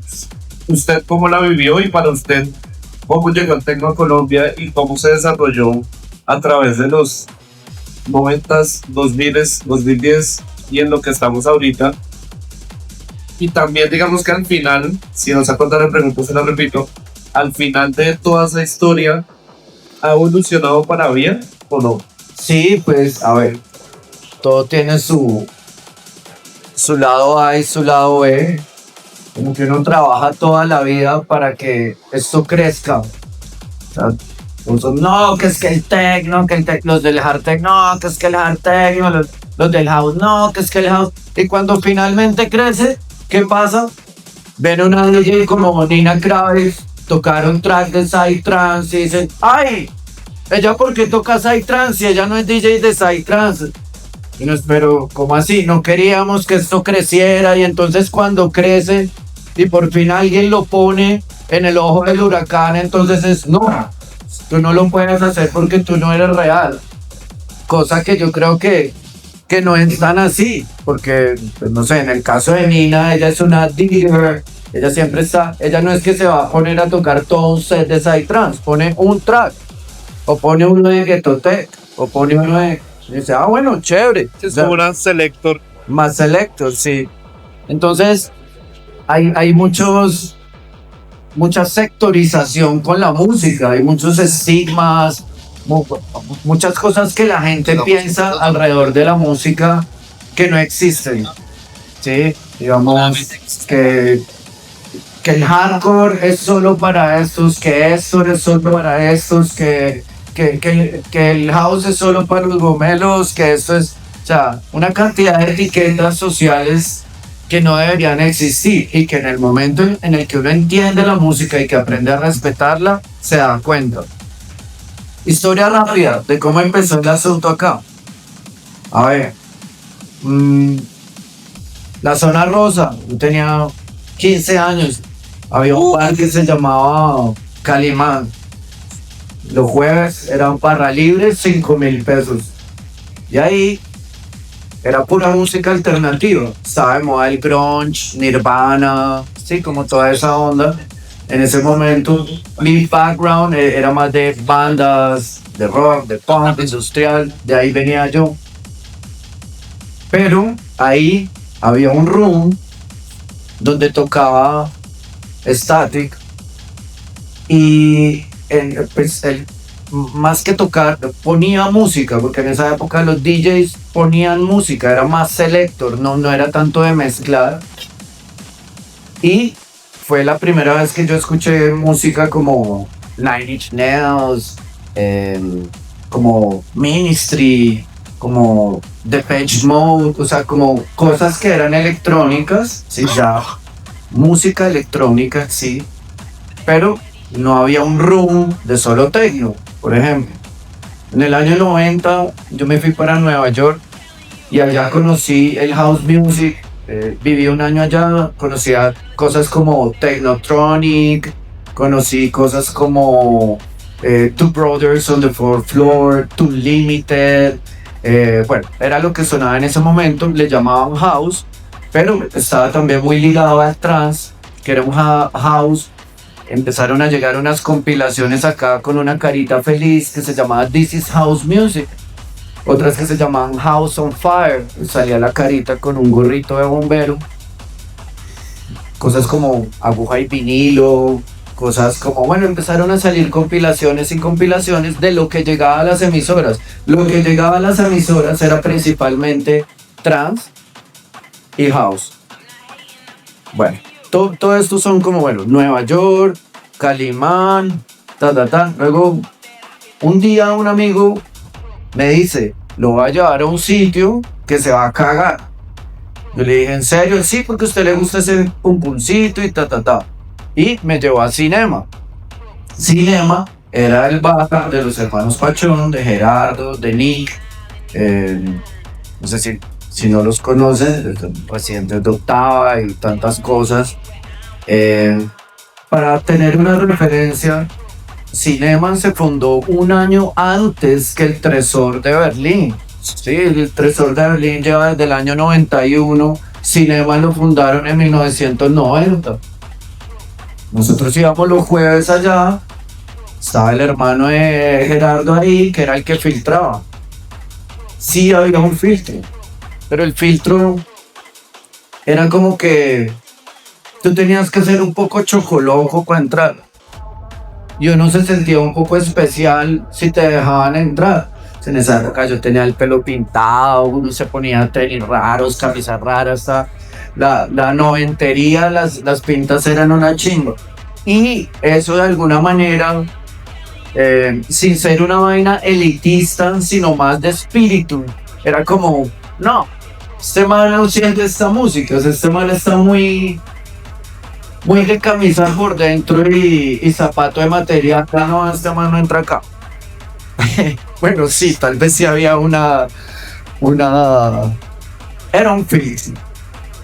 cómo la vivió y para usted cómo llegó el techno a Colombia y cómo se desarrolló a través de los 90s, 2000s, 2010 y en lo que estamos ahorita. Y también digamos que al final, si nos a contar en preguntas, se la repito, al final de toda esa historia, ¿ha evolucionado para bien o no? Sí, pues a ver, todo tiene su su lado A y su lado B. Como que uno trabaja toda la vida para que esto crezca. O sea, no, que es que el techno, los del hard techno, no, que es que el hard techno, los del house, no, que es que el house. Y cuando finalmente crece, ¿qué pasa? Ven una DJ como Nina Kraviz tocar un track de Psytrance y dicen, ¡ay! ¿Ella por qué toca Psytrance si ella no es DJ de Psytrance? Y nos, pero, ¿cómo así? No queríamos que esto creciera y entonces cuando crece y por fin alguien lo pone en el ojo del huracán, entonces es, no, tú no lo puedes hacer porque tú no eres real. Cosa que yo creo que no es tan así, porque, pues, no sé, en el caso de Nina, ella es una digger, ella siempre está, ella no es que se va a poner a tocar todo un set de Psytrance, pone un track, o pone uno de Ghetto Tech, o pone uno de, y dice, ah, bueno, chévere. Es como una selector. Más selector, sí. Entonces, hay mucha sectorización con la música, hay muchos estigmas, muchas cosas que la gente piensa alrededor de la música que no existen. Sí, digamos que el hardcore es solo para estos, que esto es solo para estos, que el house es solo para los gomelos, que esto es, o sea, una cantidad de etiquetas sociales que no deberían existir y que en el momento en el que uno entiende la música y que aprende a respetarla, se da cuenta. Historia rápida de cómo empezó el asunto acá. A ver, la zona rosa, yo tenía 15 años, había un bar que se llamaba Calimán. Los jueves eran barra libre, 5.000 pesos. Y ahí era pura música alternativa. Estaba de moda el grunge, Nirvana, sí, como toda esa onda. En ese momento, mi background era más de bandas, de rock, de punk, industrial. De ahí venía yo. Pero ahí había un room donde tocaba Static. Y pues él, más que tocar, ponía música, porque en esa época los DJs ponían música, era más selector, no era tanto de mezclar. Y fue la primera vez que yo escuché música como Nine Inch Nails, como Ministry, como Depeche Mode, o sea, como cosas que eran electrónicas, sí, ya, música electrónica, sí, pero no había un room de solo techno, por ejemplo. En el año 90 yo me fui para Nueva York y allá conocí el house music, viví un año allá, conocía cosas como Technotronic, conocí cosas como Two Brothers on the Fourth Floor, Too Limited, bueno, era lo que sonaba en ese momento, le llamaban house, pero estaba también muy ligado al trance, que era un house. Empezaron a llegar unas compilaciones acá con una carita feliz que se llamaba This is House Music, otras que se llamaban House on Fire, salía la carita con un gorrito de bombero, cosas como aguja y vinilo, cosas como, bueno, empezaron a salir compilaciones y compilaciones de lo que llegaba a las emisoras. Lo que llegaba a las emisoras era principalmente trance y house. Bueno, todo esto son como, bueno, Nueva York, Calimán, Luego, un día un amigo me dice, lo voy a llevar a un sitio que se va a cagar. Yo le dije, ¿en serio? Sí, porque a usted le gusta ese pumpuncito y Y me llevó a Cinema. Cinema era el bar de los hermanos Pachón, de Gerardo, de Nick. No sé si no los conoces, Residentes de Octava y tantas cosas. Para tener una referencia, Cinema se fundó un año antes que el Tresor de Berlín. Sí, el Tresor de Berlín lleva desde el año 91. Cinema lo fundaron en 1990. Nosotros íbamos los jueves allá. Estaba el hermano de Gerardo ahí, que era el que filtraba. Sí había un filtro, pero el filtro era como que tú tenías que ser un poco chocoloco para entrar. Y uno se sentía un poco especial si te dejaban entrar. O En esa época yo tenía el pelo pintado, uno se ponía tenis raros, camisas raras, la noventería, las pintas eran una chimba. Y eso de alguna manera, sin ser una vaina elitista, sino más de espíritu, era como, no, este man no siente esta música, o sea, este man está muy de camisa por dentro y zapato de material, no, este man no entra acá. Bueno, sí, tal vez sí había era un fix.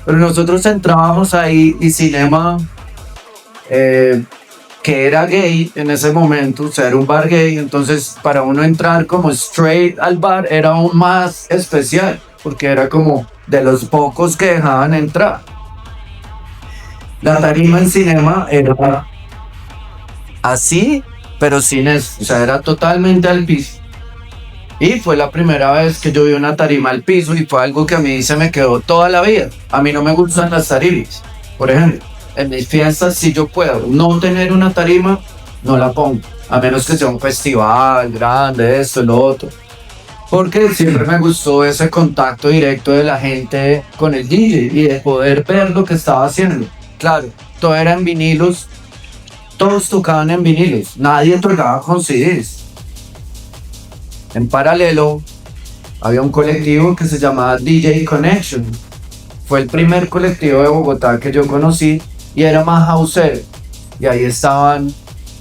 Pero nosotros entrábamos ahí y Cinema, que era gay en ese momento, o sea, era un bar gay, entonces para uno entrar como straight al bar era aún más especial, porque era como de los pocos que dejaban entrar. La tarima en Cinema era así, pero sin eso, o sea, era totalmente al piso. Y fue la primera vez que yo vi una tarima al piso y fue algo que a mí se me quedó toda la vida. A mí no me gustan las tarimas. Por ejemplo, en mis fiestas, si yo puedo no tener una tarima, no la pongo. A menos que sea un festival grande, esto, lo otro. Porque siempre me gustó ese contacto directo de la gente con el DJ y de poder ver lo que estaba haciendo. Claro, todo era en vinilos, todos tocaban en vinilos, nadie tocaba con CDs. En paralelo, había un colectivo que se llamaba DJ Connection. Fue el primer colectivo de Bogotá que yo conocí y era más houseero. Y ahí estaban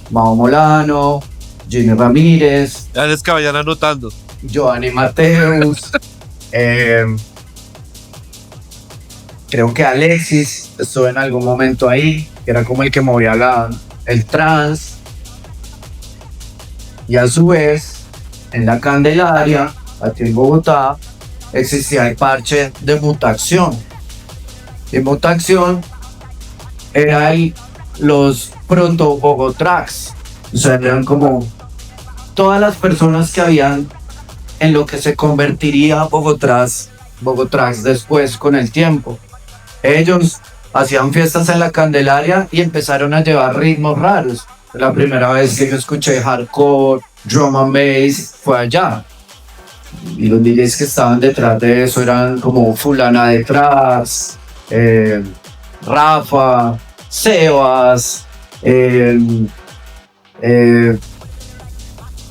Mao Molano, Jimmy Ramírez, Ya les que vayan anotando. Giovanni Mateus, creo que Alexis estuvo en algún momento ahí, que era como el que movía el trance. Y a su vez, en la Candelaria, aquí en Bogotá, existía el parche de Mutacción. Y Mutacción era los proto Bogotracks. O sea, eran como todas las personas que habían en lo que se convertiría Bogotracks después con el tiempo. Ellos hacían fiestas en la Candelaria y empezaron a llevar ritmos raros. La primera vez que yo escuché hardcore, drum and bass, fue allá. Y los DJs que estaban detrás de eso eran como Fulana detrás, Rafa, Sebas,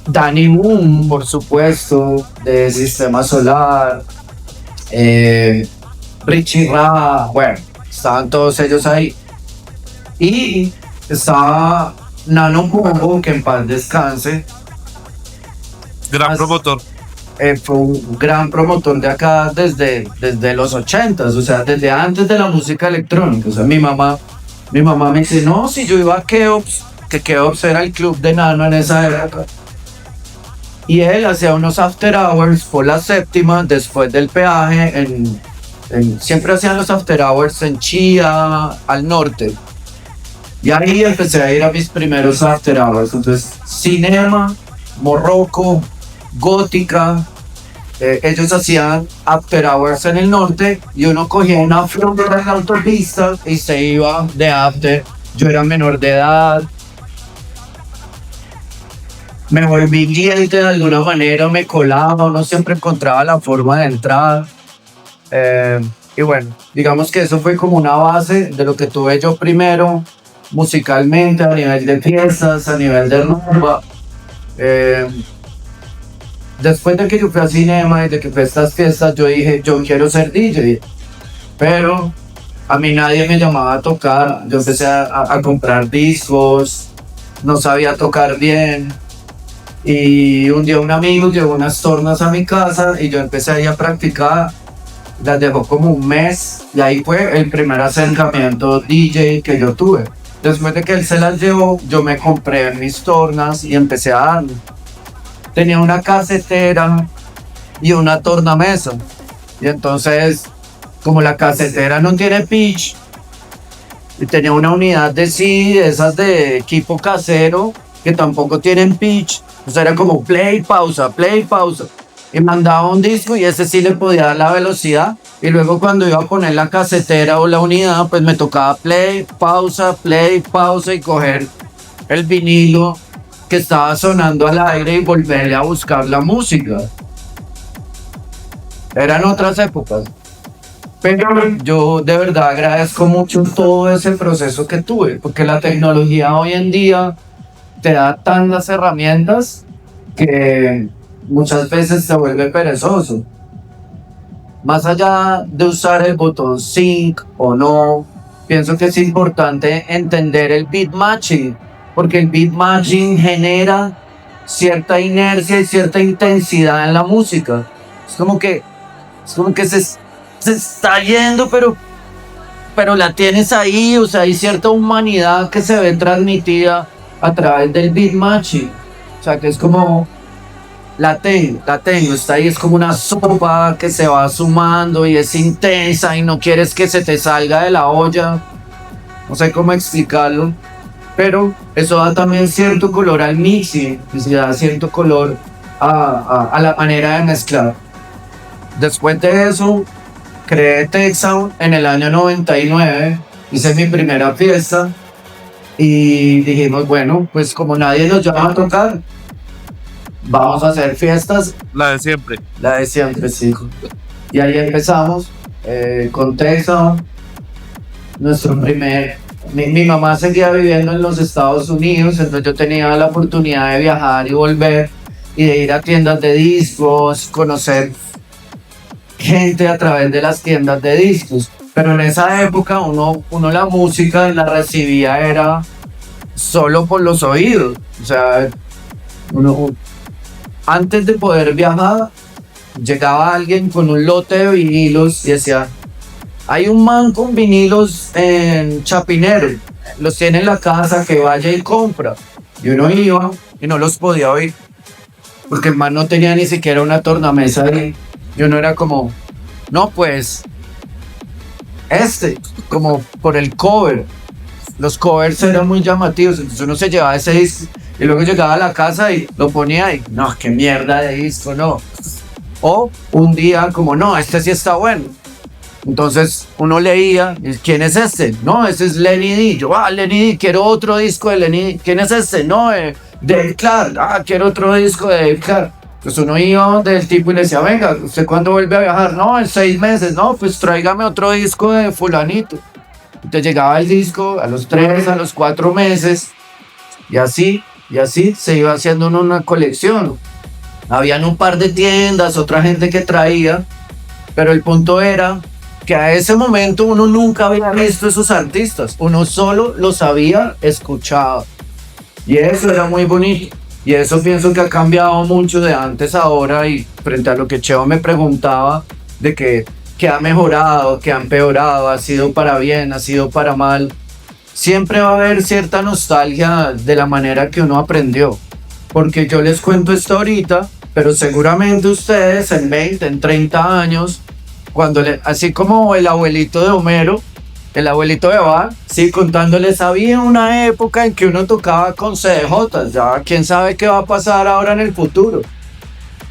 Danny Boom, por supuesto, de Sistema Solar, Richie Ra, bueno, estaban todos ellos ahí. Y estaba Nano Combo, que en paz descanse. Gran promotor. Fue un gran promotor de acá desde los 80s, o sea, desde antes de la música electrónica. O sea, mi mamá me dice, no, si yo iba a Keops, que Keops era el club de Nano en esa época. Y él hacía unos after hours por la séptima, después del peaje, siempre hacían los after hours en Chía, al norte. Y ahí empecé a ir a mis primeros after hours. Entonces, Cinema, Morroco, Gótica, ellos hacían after hours en el norte y uno cogía una flor de la autopista y se iba de after. Yo era menor de edad, me volví cliente de alguna manera, me colaba, uno siempre encontraba la forma de entrar. Y bueno, digamos que eso fue como una base de lo que tuve yo primero, musicalmente, a nivel de fiestas, a nivel de rumba. Después de que yo fui a Cinema y de que fui a estas fiestas, yo dije, yo quiero ser DJ. Pero a mí nadie me llamaba a tocar. Yo empecé a comprar discos, no sabía tocar bien. Y un día un amigo llevó unas tornas a mi casa y yo empecé ahí a practicar. Las dejó como un mes y ahí fue el primer acercamiento DJ que yo tuve. Después de que él se las llevó, yo me compré mis tornas y empecé a darle. Tenía una casetera y una tornamesa. Y entonces, como la casetera no tiene pitch, y tenía una unidad de CD, esas de equipo casero, que tampoco tienen pitch, o sea, era como play, pausa, y mandaba un disco y ese sí le podía dar la velocidad, y luego cuando iba a poner la casetera o la unidad, pues me tocaba play, pausa, y coger el vinilo que estaba sonando al aire y volverle a buscar la música. eran otras épocas. Pero yo de verdad agradezco mucho todo ese proceso que tuve, porque la tecnología hoy en día te da tantas herramientas que muchas veces se vuelve perezoso. Más allá de usar el botón sync o no, pienso que es importante entender el beat matching, porque el beat matching genera cierta inercia y cierta intensidad en la música. Es como que, se está yendo, pero la tienes ahí, o sea, hay cierta humanidad que se ve transmitida a través del beat matching. O sea, que es como la tengo, está ahí, es como una sopa que se va sumando y es intensa y no quieres que se te salga de la olla. No sé cómo explicarlo, pero eso da también cierto color al mixing, y da cierto color a la manera de mezclar. Después de eso, creé Texas en el año 99, hice mi primera fiesta y dijimos, bueno, pues como nadie nos llama a tocar, vamos a hacer fiestas, La de siempre. la de siempre, sí. Y ahí empezamos con Texas, mi mamá seguía viviendo en los Estados Unidos, entonces yo tenía la oportunidad de viajar y volver y de ir a tiendas de discos, conocer gente a través de las tiendas de discos. Pero en esa época uno la música la recibía era solo por los oídos. O sea, uno, antes de poder viajar, llegaba alguien con un lote de vinilos y decía, hay un man con vinilos en Chapinero, los tiene en la casa, que vaya y compra. Y uno iba y no los podía oír, porque el man no tenía ni siquiera una tornamesa ahí. Y uno era como, no pues, como por el cover. Los covers eran muy llamativos, entonces uno se llevaba ese disco y luego llegaba a la casa y lo ponía y, no, qué mierda de disco, no. O un día como, no, este sí está bueno. Entonces uno leía, ¿quién es este? No, ese es Lenny D. Yo, Lenny D, quiero otro disco de Lenny D. ¿Quién es este? No, Dave Clark. Quiero otro disco de Dave Clark. Pues uno iba del tipo y le decía, venga, ¿usted cuándo vuelve a viajar? No, en 6 meses. No, pues tráigame otro disco de fulanito. Entonces llegaba el disco a los 3, a los 4 meses. Y así se iba haciendo una colección. Habían un par de tiendas, otra gente que traía. Pero el punto era que a ese momento uno nunca había visto esos artistas. Uno solo los había escuchado. Y eso era muy bonito. Y eso pienso que ha cambiado mucho de antes a ahora, y frente a lo que Cheo me preguntaba de que ha mejorado, que ha empeorado, ha sido para bien, ha sido para mal. Siempre va a haber cierta nostalgia de la manera que uno aprendió. Porque yo les cuento esto ahorita, pero seguramente ustedes en 20, en 30 años, así como el abuelito de Homero, el abuelito de Bar, sí, contándoles, había una época en que uno tocaba con CDJ, ya quién sabe qué va a pasar ahora en el futuro.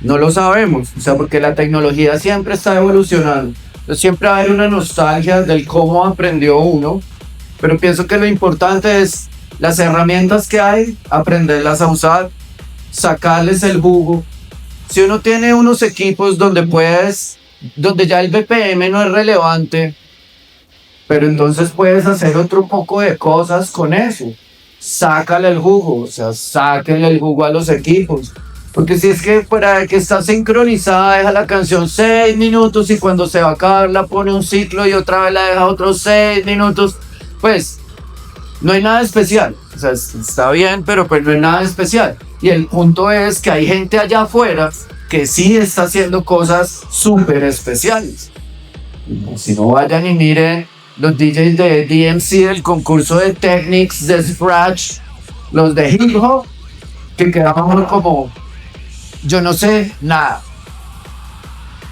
No lo sabemos, o sea, porque la tecnología siempre está evolucionando. Entonces siempre va a haber una nostalgia del cómo aprendió uno, pero pienso que lo importante es las herramientas que hay, aprenderlas a usar, sacarles el jugo. Si uno tiene unos equipos donde ya el BPM no es relevante, pero entonces puedes hacer otro poco de cosas con eso. Sácale el jugo, o sea, sáquenle el jugo a los equipos. Porque si es que fuera de que está sincronizada, deja la canción 6 minutos y cuando se va a acabar la pone un ciclo y otra vez la deja otros 6 minutos, pues no hay nada especial. O sea, está bien, pero pues no hay nada especial. Y el punto es que hay gente allá afuera que sí está haciendo cosas súper especiales. Si no, vayan y miren los DJs de DMC, del concurso de Technics, de Scratch, los de Hip Hop, que quedaban como, yo no sé, nada.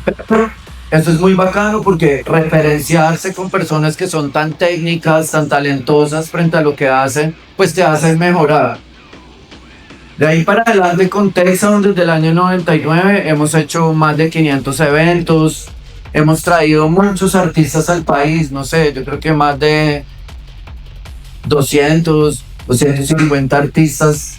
Pero eso es muy bacano porque referenciarse con personas que son tan técnicas, tan talentosas frente a lo que hacen, pues te hacen mejorar. De ahí para adelante con Texas, desde el año 99, hemos hecho más de 500 eventos. Hemos traído muchos artistas al país, no sé, yo creo que más de 250 artistas,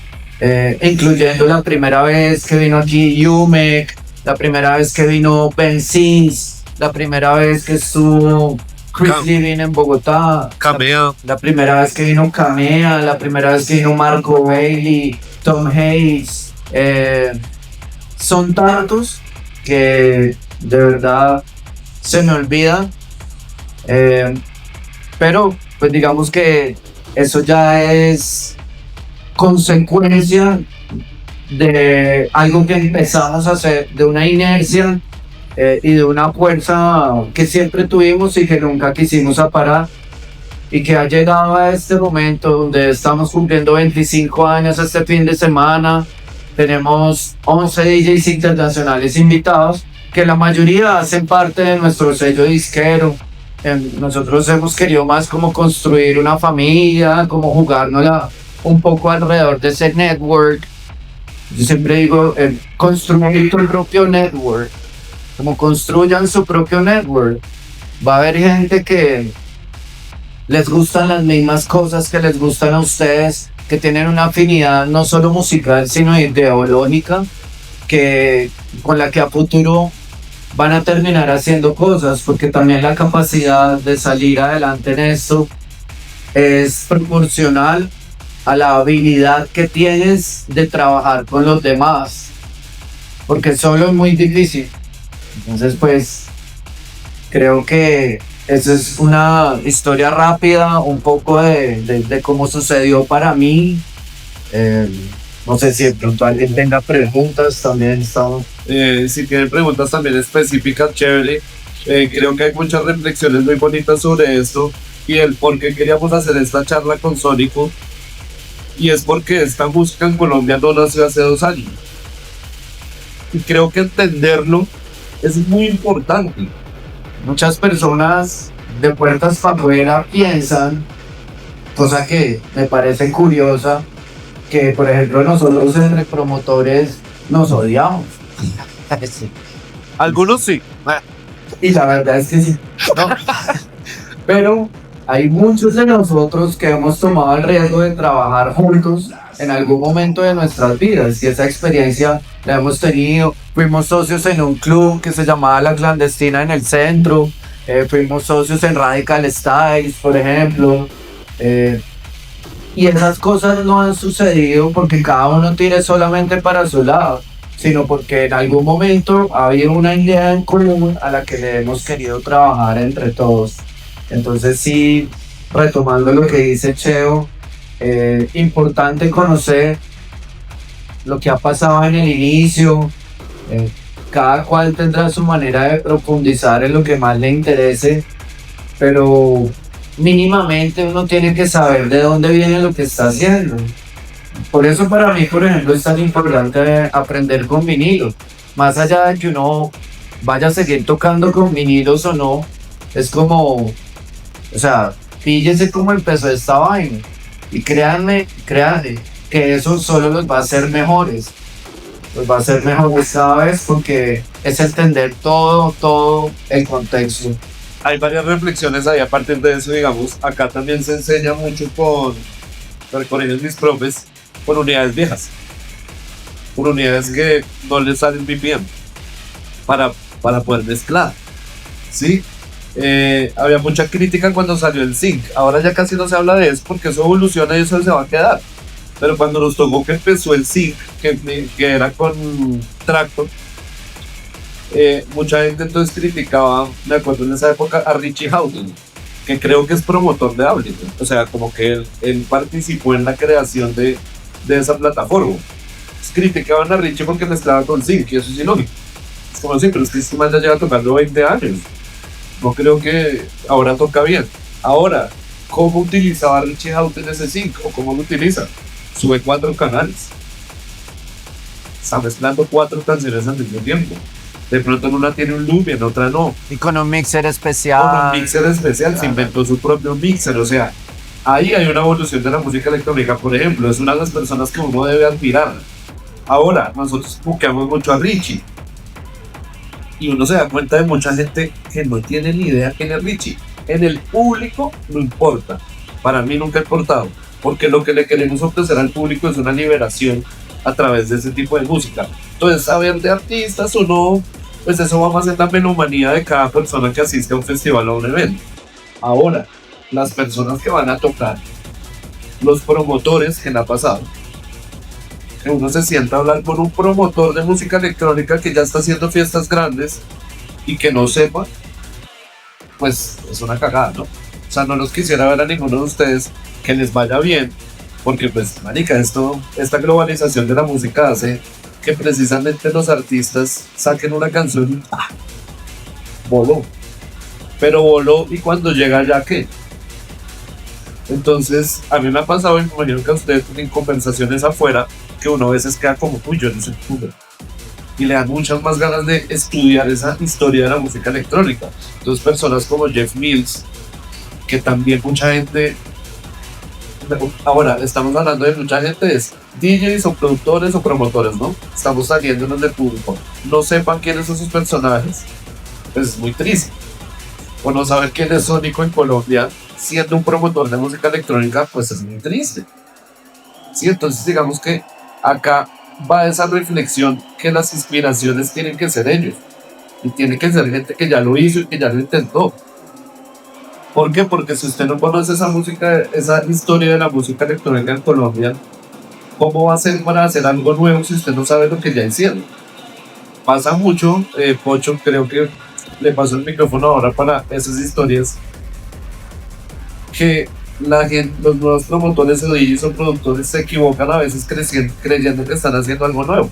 incluyendo la primera vez que vino aquí Yumek, la primera vez que vino Ben Sis, la primera vez que estuvo Chris Cam- Living en Bogotá, Camea. la primera vez que vino Camea, la primera vez que vino Marco Bailey, Tom Hayes. Son tantos que de verdad se me olvida. Pero pues digamos que eso ya es consecuencia de algo que empezamos a hacer, de una inercia y de una fuerza que siempre tuvimos y que nunca quisimos parar, y que ha llegado a este momento donde estamos cumpliendo 25 años este fin de semana. Tenemos 11 DJs internacionales invitados, que la mayoría hacen parte de nuestro sello disquero. Nosotros hemos querido más como construir una familia, como jugárnosla un poco alrededor de ese network. Yo siempre digo, construir tu propio network, como construyan su propio network. Va a haber gente que les gustan las mismas cosas que les gustan a ustedes, que tienen una afinidad no solo musical, sino ideológica, que con la que a futuro van a terminar haciendo cosas, porque también la capacidad de salir adelante en esto es proporcional a la habilidad que tienes de trabajar con los demás, porque solo es muy difícil. Entonces, pues, creo que esa es una historia rápida, un poco de cómo sucedió para mí. No sé si de pronto alguien tenga preguntas, también estamos. Si tienen preguntas también específicas, chévere. Creo que hay muchas reflexiones muy bonitas sobre esto y el por qué queríamos hacer esta charla con Sónico. Y es porque esta música en Colombia no nació hace 2 años. Y creo que entenderlo es muy importante. Muchas personas de puertas para afuera piensan, cosa que me parece curiosa, que por ejemplo nosotros entre promotores nos odiamos. Sí. Algunos sí. Y la verdad es que sí. No. Pero hay muchos de nosotros que hemos tomado el riesgo de trabajar juntos en algún momento de nuestras vidas, y esa experiencia la hemos tenido. Fuimos socios en un club que se llamaba La Clandestina en el centro, fuimos socios en Radical Styles, por ejemplo, y esas cosas no han sucedido porque cada uno tire solamente para su lado, sino porque en algún momento ha habido una idea en común a la que le hemos querido trabajar entre todos. Entonces sí, retomando lo que dice Cheo, importante conocer lo que ha pasado en el inicio. Cada cual tendrá su manera de profundizar en lo que más le interese, pero mínimamente uno tiene que saber de dónde viene lo que está haciendo. Por eso para mí, por ejemplo, es tan importante aprender con vinilo. Más allá de que uno vaya a seguir tocando con vinilos o no, es como, o sea, píllese cómo empezó esta vaina. Y créanme que eso solo los va a hacer mejores. Los va a hacer mejores cada vez, porque es entender todo el contexto. Hay varias reflexiones ahí a partir de eso, digamos. Acá también se enseña mucho con ellos mis profes, por unidades viejas. Por unidades que no les salen BPM para poder mezclar. ¿Sí? Había mucha crítica cuando salió el sync. Ahora ya casi no se habla de eso porque eso evoluciona y eso se va a quedar. Pero cuando nos tocó que empezó el sync, que era con Tractor, mucha gente entonces criticaba, me acuerdo en esa época, a Richie Houghton, que creo que es promotor de Ableton. O sea, como que él participó en la creación de esa plataforma. Entonces, criticaban a Richie porque mezclaba con sync, y eso es ilógico. Es como así, pero es que este man ya lleva tocando 20 años. No creo que ahora toca bien. Ahora, ¿cómo utilizaba Richie Houghton ese sync? ¿O cómo lo utiliza? Sube 4 canales. Está mezclando 4 canciones al mismo tiempo. De pronto en una tiene un loop y en otra no. Y con un mixer Con especial. un mixer especial, se inventó su propio mixer. O sea, ahí hay una evolución de la música electrónica, por ejemplo. Es una de las personas que uno debe admirar. Ahora, nosotros buqueamos mucho a Richie. Y uno se da cuenta de mucha gente que no tiene ni idea quién es Richie. En el público no importa. Para mí nunca ha importado. Porque lo que le queremos ofrecer al público es una liberación a través de ese tipo de música. Entonces, saber de artistas o no, pues eso va más en la melomanía de cada persona que asiste a un festival o a un evento. Ahora, las personas que van a tocar, los promotores, que le ha pasado, que uno se sienta a hablar con un promotor de música electrónica que ya está haciendo fiestas grandes y que no sepa, pues es una cagada, ¿no? O sea, no los quisiera ver a ninguno de ustedes que les vaya bien, porque pues, marica, esta globalización de la música hace que precisamente los artistas saquen una canción y voló. Pero voló y cuando llega ya, ¿qué? Entonces, a mí me ha pasado, y me imagino que a ustedes en conversaciones afuera, que uno a veces queda como, uy, yo no soy puta. Y le dan muchas más ganas de estudiar esa historia de la música electrónica. Entonces, personas como Jeff Mills, que también mucha gente, ahora estamos hablando de mucha gente, es DJs o productores o promotores, ¿no? Estamos saliéndonos del público. No sepan quiénes son sus personajes, pues es muy triste. O no saber quién es Sónico en Colombia, siendo un promotor de música electrónica, pues es muy triste. Sí, entonces digamos que acá va esa reflexión que las inspiraciones tienen que ser ellos. Y tiene que ser gente que ya lo hizo y que ya lo intentó. ¿Por qué? Porque si usted no conoce esa música, esa historia de la música electrónica en Colombia, ¿cómo va a ser para hacer algo nuevo si usted no sabe lo que ya hicieron? Pasa mucho, Pocho, creo que le paso el micrófono ahora para esas historias, que la gente, los nuevos promotores o DJs o productores se equivocan a veces creyendo que están haciendo algo nuevo.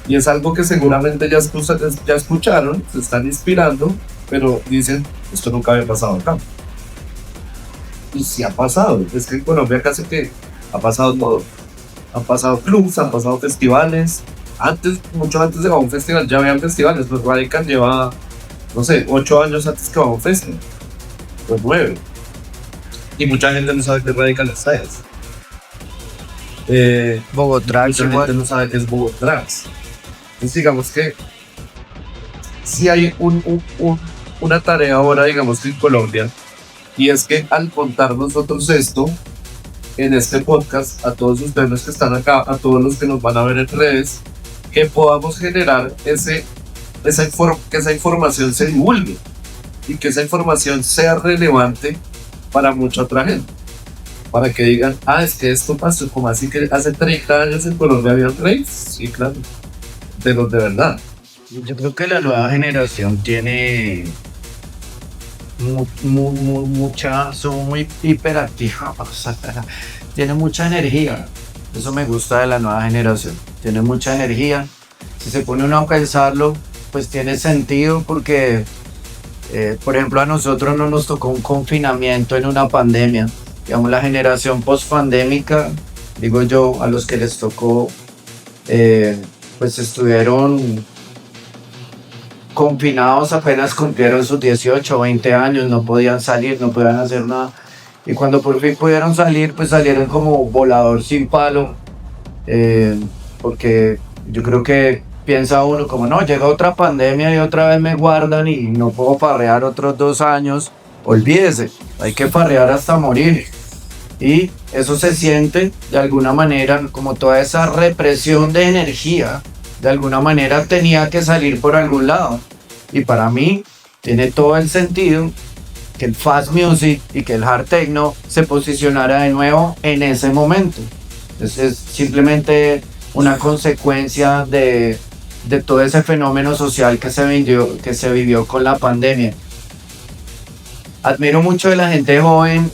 Y es algo que seguramente ya escucharon, se están inspirando, pero dicen, esto nunca había pasado acá. Y sí ha pasado, es que en Colombia casi que ha pasado todo. Han pasado clubs, han pasado festivales. Antes, mucho antes de un festival, ya habían festivales. Pues Radical lleva, no sé, 8 años antes que va a un festival. Pues 9. Y mucha gente no sabe qué es Radical Styles. Bogotá, Mucha gente no sabe qué es Bogotá. Entonces digamos que si hay una tarea ahora, digamos que en Colombia, y es que al contar nosotros esto en este podcast, a todos ustedes los que están acá, a todos los que nos van a ver en redes, que podamos generar que esa información se divulgue y que esa información sea relevante para mucha otra gente. Para que digan, es que esto pasó, como así que hace 30 años en Colombia había raves. Sí, claro, de los de verdad. Yo creo que la nueva generación tiene son muy hiperactivas, o sea, tiene mucha energía. Eso me gusta de la nueva generación. Tiene mucha energía. Si se pone uno a pensarlo, pues tiene sentido porque, por ejemplo, a nosotros no nos tocó un confinamiento en una pandemia. Digamos, la generación post-pandémica, digo yo, a los que les tocó, pues estuvieron confinados, apenas cumplieron sus 18 o 20 años, no podían salir, no podían hacer nada. Y cuando por fin pudieron salir, pues salieron como volador sin palo, porque yo creo que piensa uno como, no, llega otra pandemia y otra vez me guardan y no puedo farrear otros 2 años. Olvídese, hay que farrear hasta morir. Y eso se siente de alguna manera, como toda esa represión de energía, de alguna manera tenía que salir por algún lado. Y para mí tiene todo el sentido que el fast music y que el hard techno se posicionara de nuevo en ese momento. Es simplemente una consecuencia de todo ese fenómeno social que se vivió con la pandemia. Admiro mucho de la gente joven,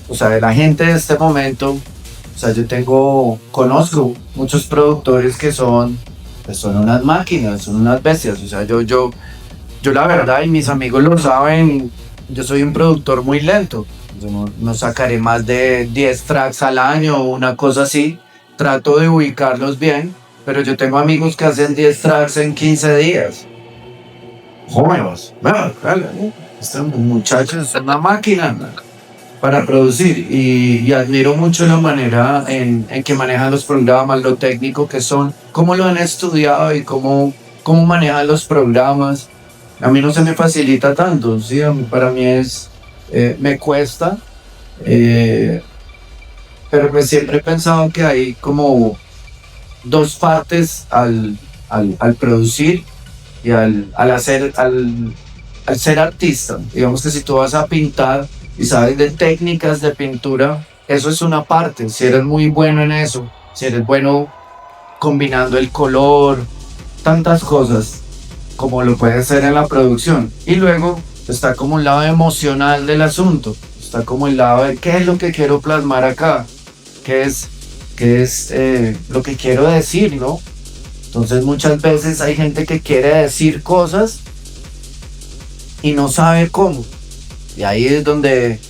o sea, de la gente de este momento. O sea, conozco muchos productores que son unas máquinas, son unas bestias. O sea, yo la verdad, y mis amigos lo saben, yo soy un productor muy lento. Yo no sacaré más de 10 tracks al año o una cosa así. Trato de ubicarlos bien, pero yo tengo amigos que hacen 10 tracks en 15 días. Jóvenes, este muchacho es una máquina para producir y admiro mucho la manera en que manejan los programas, lo técnico que son, cómo lo han estudiado y cómo manejan los programas. A mí no se me facilita tanto, ¿sí? Para mí me cuesta, pero pues siempre he pensado que hay como dos partes al producir y al ser artista. Digamos que si tú vas a pintar y sabes de técnicas de pintura, eso es una parte. Si eres muy bueno en eso, si eres bueno combinando el color, tantas cosas como lo puede ser en la producción. Y luego está como un lado emocional del asunto, está como el lado de qué es lo que quiero plasmar acá, qué es lo que quiero decir, ¿no? Entonces muchas veces hay gente que quiere decir cosas y no sabe cómo. Y ahí es donde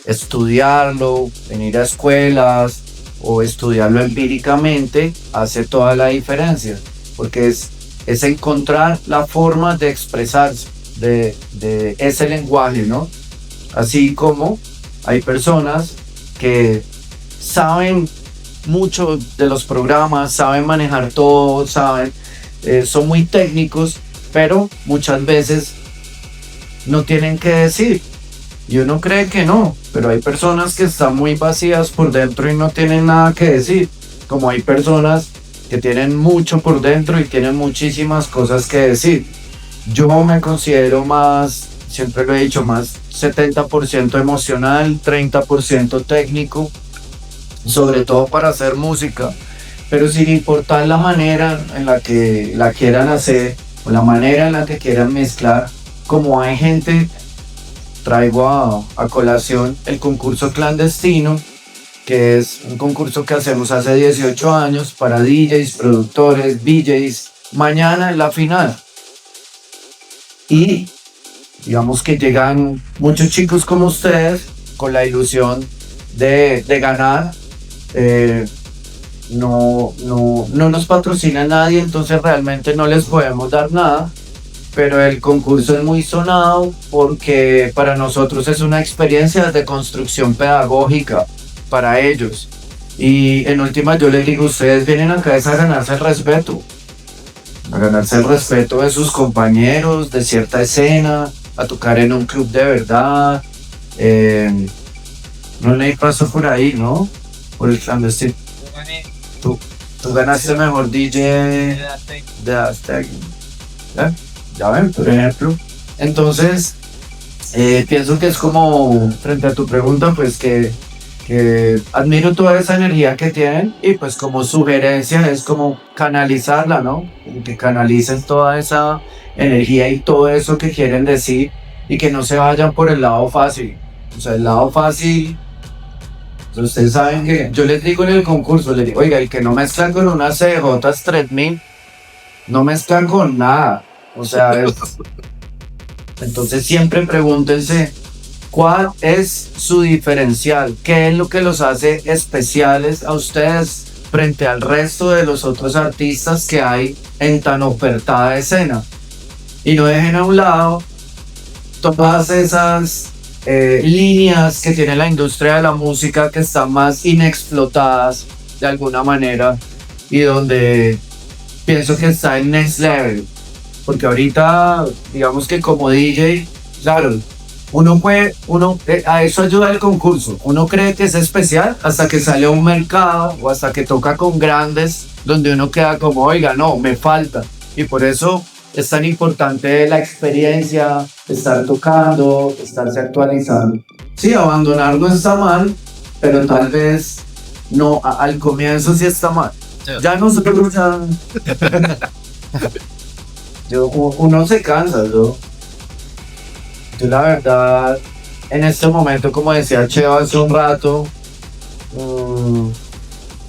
estudiarlo, venir a escuelas o estudiarlo empíricamente hace toda la diferencia. Porque es encontrar la forma de expresarse, de ese lenguaje, ¿no? Así como hay personas que saben mucho de los programas, saben manejar todo, son muy técnicos, pero muchas veces no tienen que decir. Y uno cree que no, pero hay personas que están muy vacías por dentro y no tienen nada que decir. Como hay personas que tienen mucho por dentro y tienen muchísimas cosas que decir. Yo me considero más, siempre lo he dicho, más 70% emocional, 30% técnico, sobre todo para hacer música, pero sin importar la manera en la que la quieran hacer o la manera en la que quieran mezclar. Como hay gente, traigo a colación el concurso clandestino, que es un concurso que hacemos hace 18 años para DJs, productores, VJs. Mañana es la final. Y digamos que llegan muchos chicos como ustedes con la ilusión de ganar. No nos patrocina nadie, entonces realmente no les podemos dar nada. Pero el concurso es muy sonado porque para nosotros es una experiencia de construcción pedagógica para ellos. Y en última yo les digo, ustedes vienen acá es a ganarse el respeto. A ganarse el respeto de sus compañeros, de cierta escena, a tocar en un club de verdad. No le paso por ahí, ¿no? Por el clandestino. Tú ganaste el mejor DJ de Aztec. Ya ven, por ejemplo. Entonces, pienso que es como, frente a tu pregunta, pues que admiro toda esa energía que tienen y pues como sugerencia es como canalizarla, ¿no? Que canalicen toda esa energía y todo eso que quieren decir y que no se vayan por el lado fácil. O sea, el lado fácil, pues ustedes saben que yo les digo en el concurso, les digo, oiga, el que no mezcla con unas CJs 3000, no mezclan con nada. O sea, entonces siempre pregúntense cuál es su diferencial, qué es lo que los hace especiales a ustedes frente al resto de los otros artistas que hay en tan ofertada escena. Y no dejen a un lado todas esas líneas que tiene la industria de la música que están más inexplotadas de alguna manera y donde pienso que está en next level. Porque ahorita, digamos que como DJ, claro, a eso ayuda el concurso. Uno cree que es especial hasta que sale a un mercado o hasta que toca con grandes, donde uno queda como, oiga, no, me falta. Y por eso es tan importante la experiencia, estar tocando, estarse actualizando. Sí, abandonar no está mal, pero tal vez no, al comienzo sí está mal. Ya nosotros ya... uno se cansa, yo la verdad, en este momento, como decía Cheo hace un rato,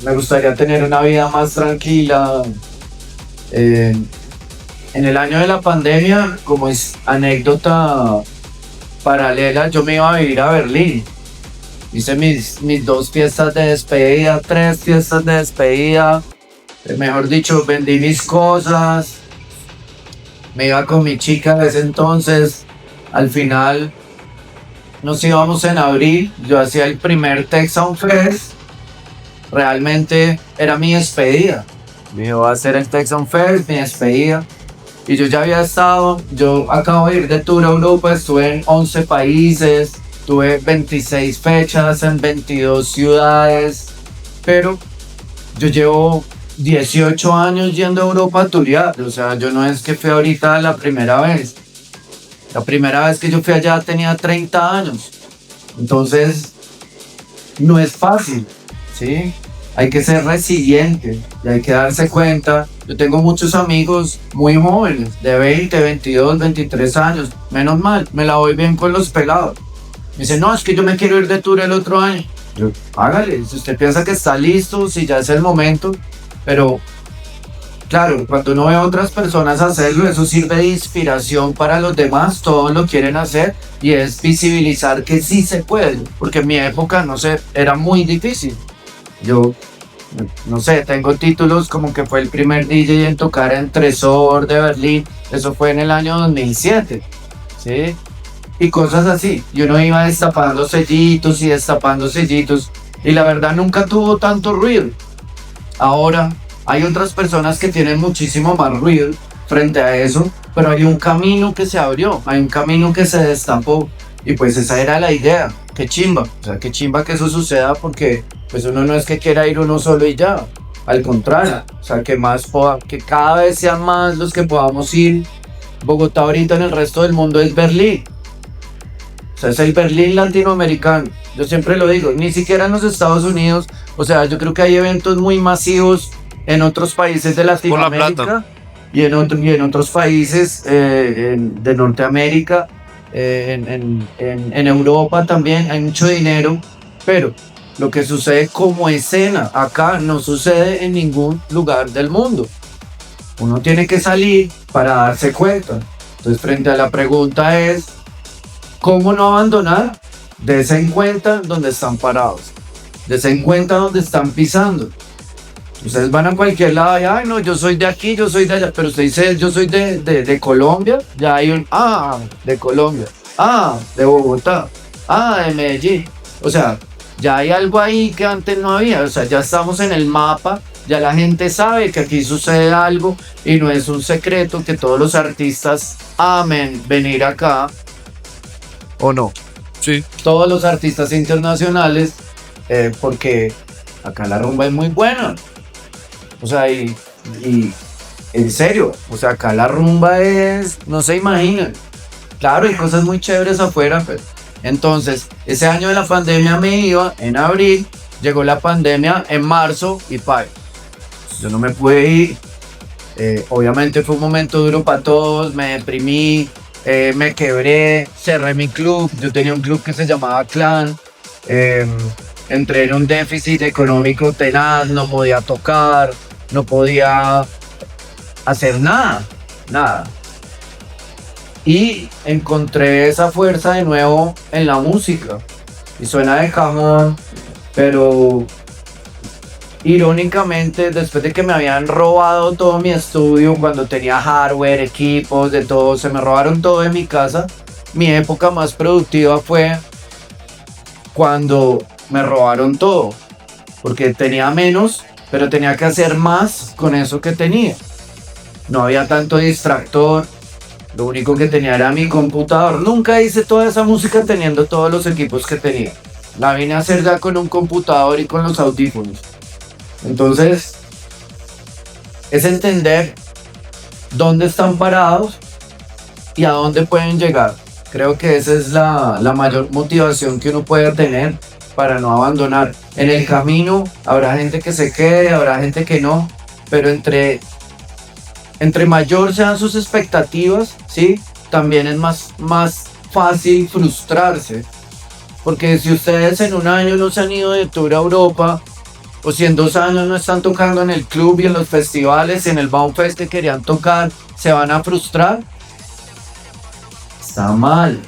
me gustaría tener una vida más tranquila. En el año de la pandemia, como es anécdota paralela, yo me iba a vivir a Berlín. Hice mis 2 fiestas de despedida, 3 fiestas de despedida. Mejor dicho, vendí mis cosas. Me iba con mi chica de ese entonces. Al final nos íbamos en abril. Yo hacía el primer Texan Fest. Realmente era mi despedida. Me iba a hacer el Texan Fest, mi despedida. Y yo ya había estado, yo acabo de ir de tour a Europa, estuve en 11 países, tuve 26 fechas en 22 ciudades. Pero yo llevo 18 años yendo a Europa a turear. O sea, yo no es que fui ahorita la primera vez. La primera vez que yo fui allá tenía 30 años. Entonces, no es fácil, ¿sí? Hay que ser resiliente y hay que darse cuenta. Yo tengo muchos amigos muy jóvenes, de 20, 22, 23 años. Menos mal, me la voy bien con los pelados. Me dicen, no, es que yo me quiero ir de tour el otro año. Yo, hágale, si usted piensa que está listo, si ya es el momento. Pero, claro, cuando uno ve a otras personas hacerlo, eso sirve de inspiración para los demás. Todos lo quieren hacer y es visibilizar que sí se puede. Porque en mi época, no sé, era muy difícil. Yo, no sé, tengo títulos como que fue el primer DJ en tocar en Tresor de Berlín. Eso fue en el año 2007, ¿sí? Y cosas así. Y uno iba destapando sellitos y destapando sellitos. Y la verdad nunca tuvo tanto ruido. Ahora hay otras personas que tienen muchísimo más ruido frente a eso. Pero hay un camino que se abrió. Hay un camino que se destapó. Y pues esa era la idea. Qué chimba. O sea, qué chimba que eso suceda porque pues uno no es que quiera ir uno solo y ya. Al contrario. O sea, que cada vez sean más los que podamos ir. Bogotá ahorita en el resto del mundo es Berlín. O sea, es el Berlín latinoamericano. Yo siempre lo digo, ni siquiera en los Estados Unidos. O sea, yo creo que hay eventos muy masivos en otros países de Latinoamérica y en otros países de Norteamérica, en Europa también hay mucho dinero. Pero lo que sucede como escena acá no sucede en ningún lugar del mundo. Uno tiene que salir para darse cuenta. Entonces, frente a la pregunta es, ¿cómo no abandonar? Dense en cuenta donde están parados. Dense en cuenta donde están pisando. Ustedes van a cualquier lado y, ay, no, yo soy de aquí, yo soy de allá. Pero usted dice, yo soy de Colombia. Ya hay un, de Colombia. De Bogotá. De Medellín. O sea, ya hay algo ahí que antes no había. O sea, ya estamos en el mapa. Ya la gente sabe que aquí sucede algo. Y no es un secreto que todos los artistas amen venir acá. ¿O no? Sí. Todos los artistas internacionales, porque acá la rumba es muy buena. O sea, y en serio, o sea, acá la rumba es, no se imaginan. Claro, hay cosas muy chéveres afuera, pero entonces, ese año de la pandemia me iba en abril, llegó la pandemia en marzo y yo no me pude ir. Obviamente fue un momento duro para todos, me deprimí. Me quebré, cerré mi club. Yo tenía un club que se llamaba Clan. Entré en un déficit económico tenaz, no podía tocar, no podía hacer nada. Y encontré esa fuerza de nuevo en la música. Y suena de cajón, pero irónicamente, después de que me habían robado todo mi estudio, cuando tenía hardware, equipos, de todo, se me robaron todo en mi casa. Mi época más productiva fue cuando me robaron todo, porque tenía menos, pero tenía que hacer más con eso que tenía. No había tanto distractor, lo único que tenía era mi computador. Nunca hice toda esa música teniendo todos los equipos que tenía. La vine a hacer ya con un computador y con los audífonos. Entonces, es entender dónde están parados y a dónde pueden llegar. Creo que esa es la mayor motivación que uno puede tener para no abandonar. En el camino habrá gente que se quede, habrá gente que no, pero entre mayor sean sus expectativas, ¿sí? También es más fácil frustrarse. Porque si ustedes en un año no se han ido de tour a Europa, o si en 2 años no están tocando en el club y en los festivales, en el Baumfest que querían tocar, ¿se van a frustrar? Está mal.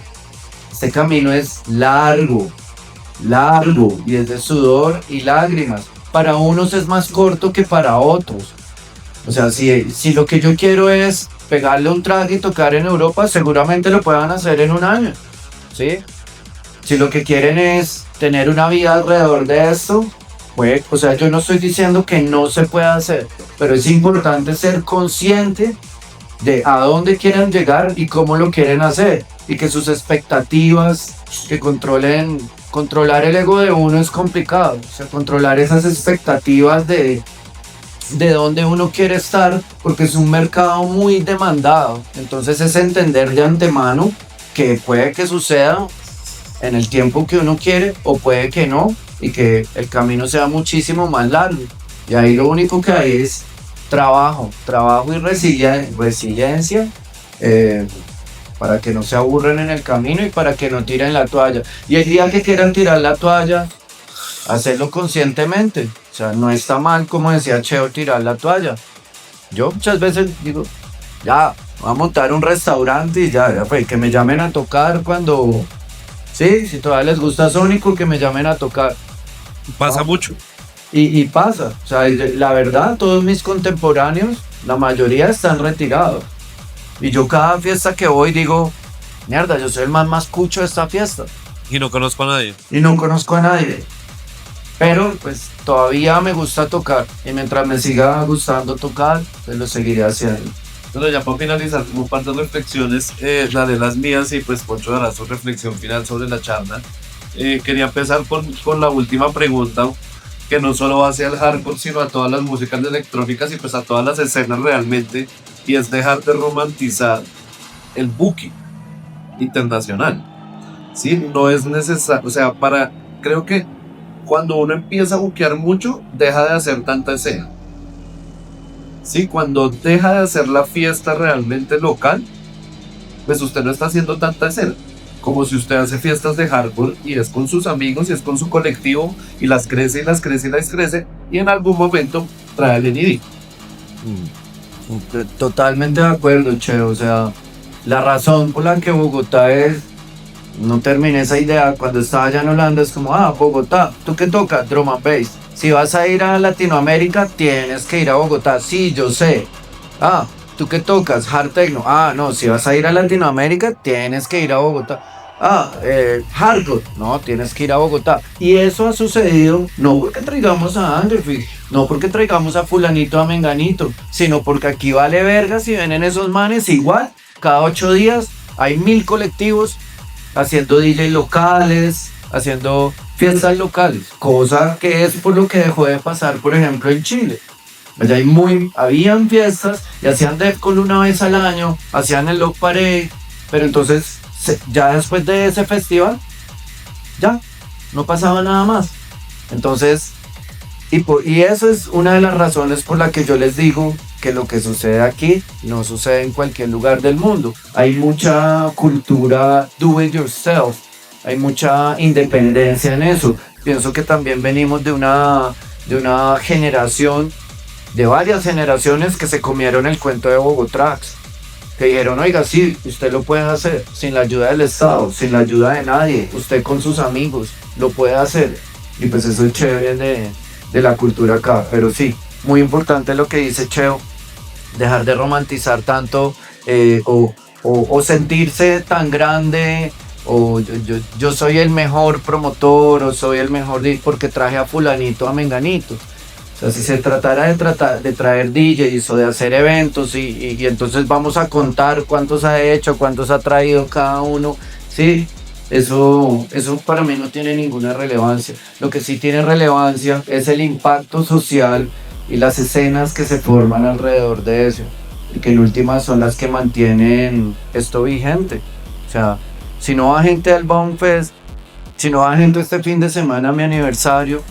Este camino es largo, y es de sudor y lágrimas. Para unos es más corto que para otros. O sea, si lo que yo quiero es pegarle un track y tocar en Europa, seguramente lo puedan hacer en un año, ¿sí? Si lo que quieren es tener una vida alrededor de esto, pues, o sea, yo no estoy diciendo que no se pueda hacer, pero es importante ser consciente de a dónde quieren llegar y cómo lo quieren hacer, y que sus expectativas, que controlar el ego de uno es complicado. O sea, controlar esas expectativas de de dónde uno quiere estar, porque es un mercado muy demandado. Entonces es entender de antemano que puede que suceda en el tiempo que uno quiere o puede que no, y que el camino sea muchísimo más largo. Y ahí lo único que hay es trabajo y resiliencia, para que no se aburren en el camino y para que no tiren la toalla. Y el día que quieran tirar la toalla, hacerlo conscientemente. O sea, no está mal, como decía Cheo, tirar la toalla. Yo muchas veces digo, ya, voy a montar un restaurante y ya pues, que me llamen a tocar cuando... Sí, si todavía les gusta Sónico, que me llamen a tocar. Pasa mucho. Y pasa, o sea, la verdad, todos mis contemporáneos, la mayoría están retirados. Y yo cada fiesta que voy digo, mierda, yo soy el más cucho de esta fiesta. Y no conozco a nadie. Y no conozco a nadie. Pero pues todavía me gusta tocar. Y mientras me siga gustando tocar, pues lo seguiré haciendo. Bueno, ya para finalizar, como par de reflexiones, la de las mías, y pues Poncho dará su reflexión final sobre la charla. Quería empezar con la última pregunta, que no solo va hacia el hardcore, sino a todas las músicas electrónicas y pues a todas las escenas realmente, y es dejar de romantizar el booking internacional. Sí, no es necesario, o sea, creo que cuando uno empieza a buquear mucho, deja de hacer tanta escena. Sí, cuando deja de hacer la fiesta realmente local, pues usted no está haciendo tanta escena. Como si usted hace fiestas de hardcore y es con sus amigos y es con su colectivo y las crece y las crece y las crece, y en algún momento trae al NID. Totalmente de acuerdo, Cheo. O sea, la razón por la que Bogotá es... No terminé esa idea cuando estaba allá en Holanda, es como, Bogotá, ¿tú qué tocas? Drum and bass. Si vas a ir a Latinoamérica, tienes que ir a Bogotá. Sí, yo sé. ¿Tú qué tocas? Hard techno. No, si vas a ir a Latinoamérica, tienes que ir a Bogotá. Hardcore. No, tienes que ir a Bogotá. Y eso ha sucedido no porque traigamos a Underfield, no porque traigamos a fulanito, a menganito, sino porque aquí vale verga si vienen esos manes igual. Cada 8 días hay 1000 colectivos haciendo DJ locales, haciendo fiestas locales, cosa que es por lo que dejó de pasar, por ejemplo, en Chile. Allá habían fiestas y hacían Defcon una vez al año, hacían el Love Parade, pero entonces ya después de ese festival, ya no pasaba nada más. Entonces, y eso es una de las razones por la que yo les digo que lo que sucede aquí no sucede en cualquier lugar del mundo. Hay mucha cultura do it yourself, hay mucha independencia en eso. Pienso que también venimos de una generación, de varias generaciones que se comieron el cuento de Bogotrax, que dijeron, oiga, sí, usted lo puede hacer sin la ayuda del Estado, sin la ayuda de nadie, usted con sus amigos lo puede hacer. Y pues eso es chévere de la cultura acá. Pero sí, muy importante lo que dice Cheo, dejar de romantizar tanto, o sentirse tan grande, o yo soy el mejor promotor, o soy el mejor porque traje a fulanito, a menganito. O sea, si se tratara de traer DJs o de hacer eventos y entonces vamos a contar cuántos ha hecho, cuántos ha traído cada uno, sí, eso para mí no tiene ninguna relevancia. Lo que sí tiene relevancia es el impacto social y las escenas que se forman alrededor de eso, y que en últimas son las que mantienen esto vigente. O sea, si no va gente al Bound Fest, si no va gente este fin de semana a mi aniversario,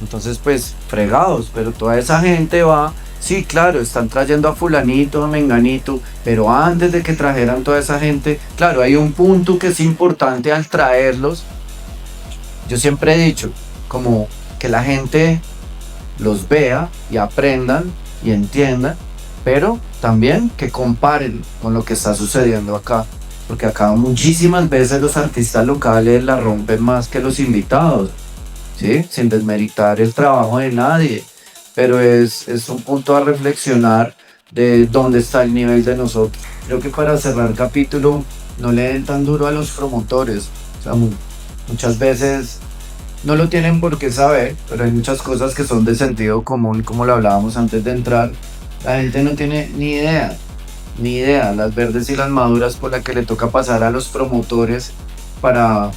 entonces pues fregados, pero toda esa gente va, sí, claro, están trayendo a fulanito, a menganito, pero antes de que trajeran toda esa gente, claro, hay un punto que es importante al traerlos. Yo siempre he dicho, como que la gente los vea y aprendan y entiendan, pero también que comparen con lo que está sucediendo acá, porque acá muchísimas veces los artistas locales la rompen más que los invitados. ¿Sí? Sin desmeritar el trabajo de nadie, pero es un punto a reflexionar de dónde está el nivel de nosotros. Creo que para cerrar el capítulo, no le den tan duro a los promotores. O sea, muchas veces no lo tienen por qué saber, pero hay muchas cosas que son de sentido común, como lo hablábamos antes de entrar. La gente no tiene ni idea, las verdes y las maduras por las que le toca pasar a los promotores para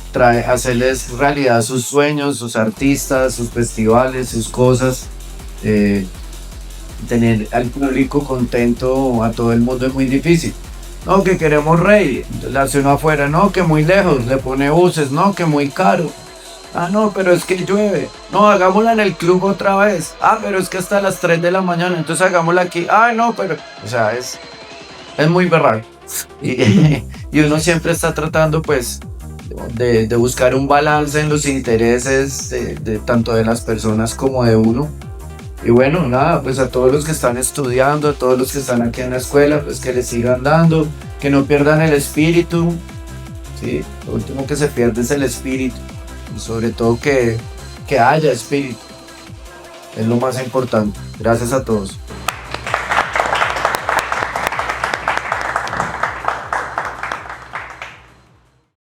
hacerles realidad sus sueños, sus artistas, sus festivales, sus cosas. tener al público contento, a todo el mundo es muy difícil. No, que queremos rey, entonces le hace uno afuera, no, que muy lejos, le pone buses, no, que muy caro. Ah, no, pero es que llueve. No, hagámosla en el club otra vez. Ah, pero es que hasta las 3 de la mañana, entonces hagámosla aquí. Ah, no, pero, o sea, es muy berraco. Y, y uno siempre está tratando, pues, de buscar un balance en los intereses de tanto de las personas como de uno. Y bueno, nada, pues a todos los que están estudiando, a todos los que están aquí en la escuela, pues que les sigan dando, que no pierdan el espíritu, ¿sí? Lo último que se pierde es el espíritu, y sobre todo que haya espíritu, es lo más importante. Gracias a todos.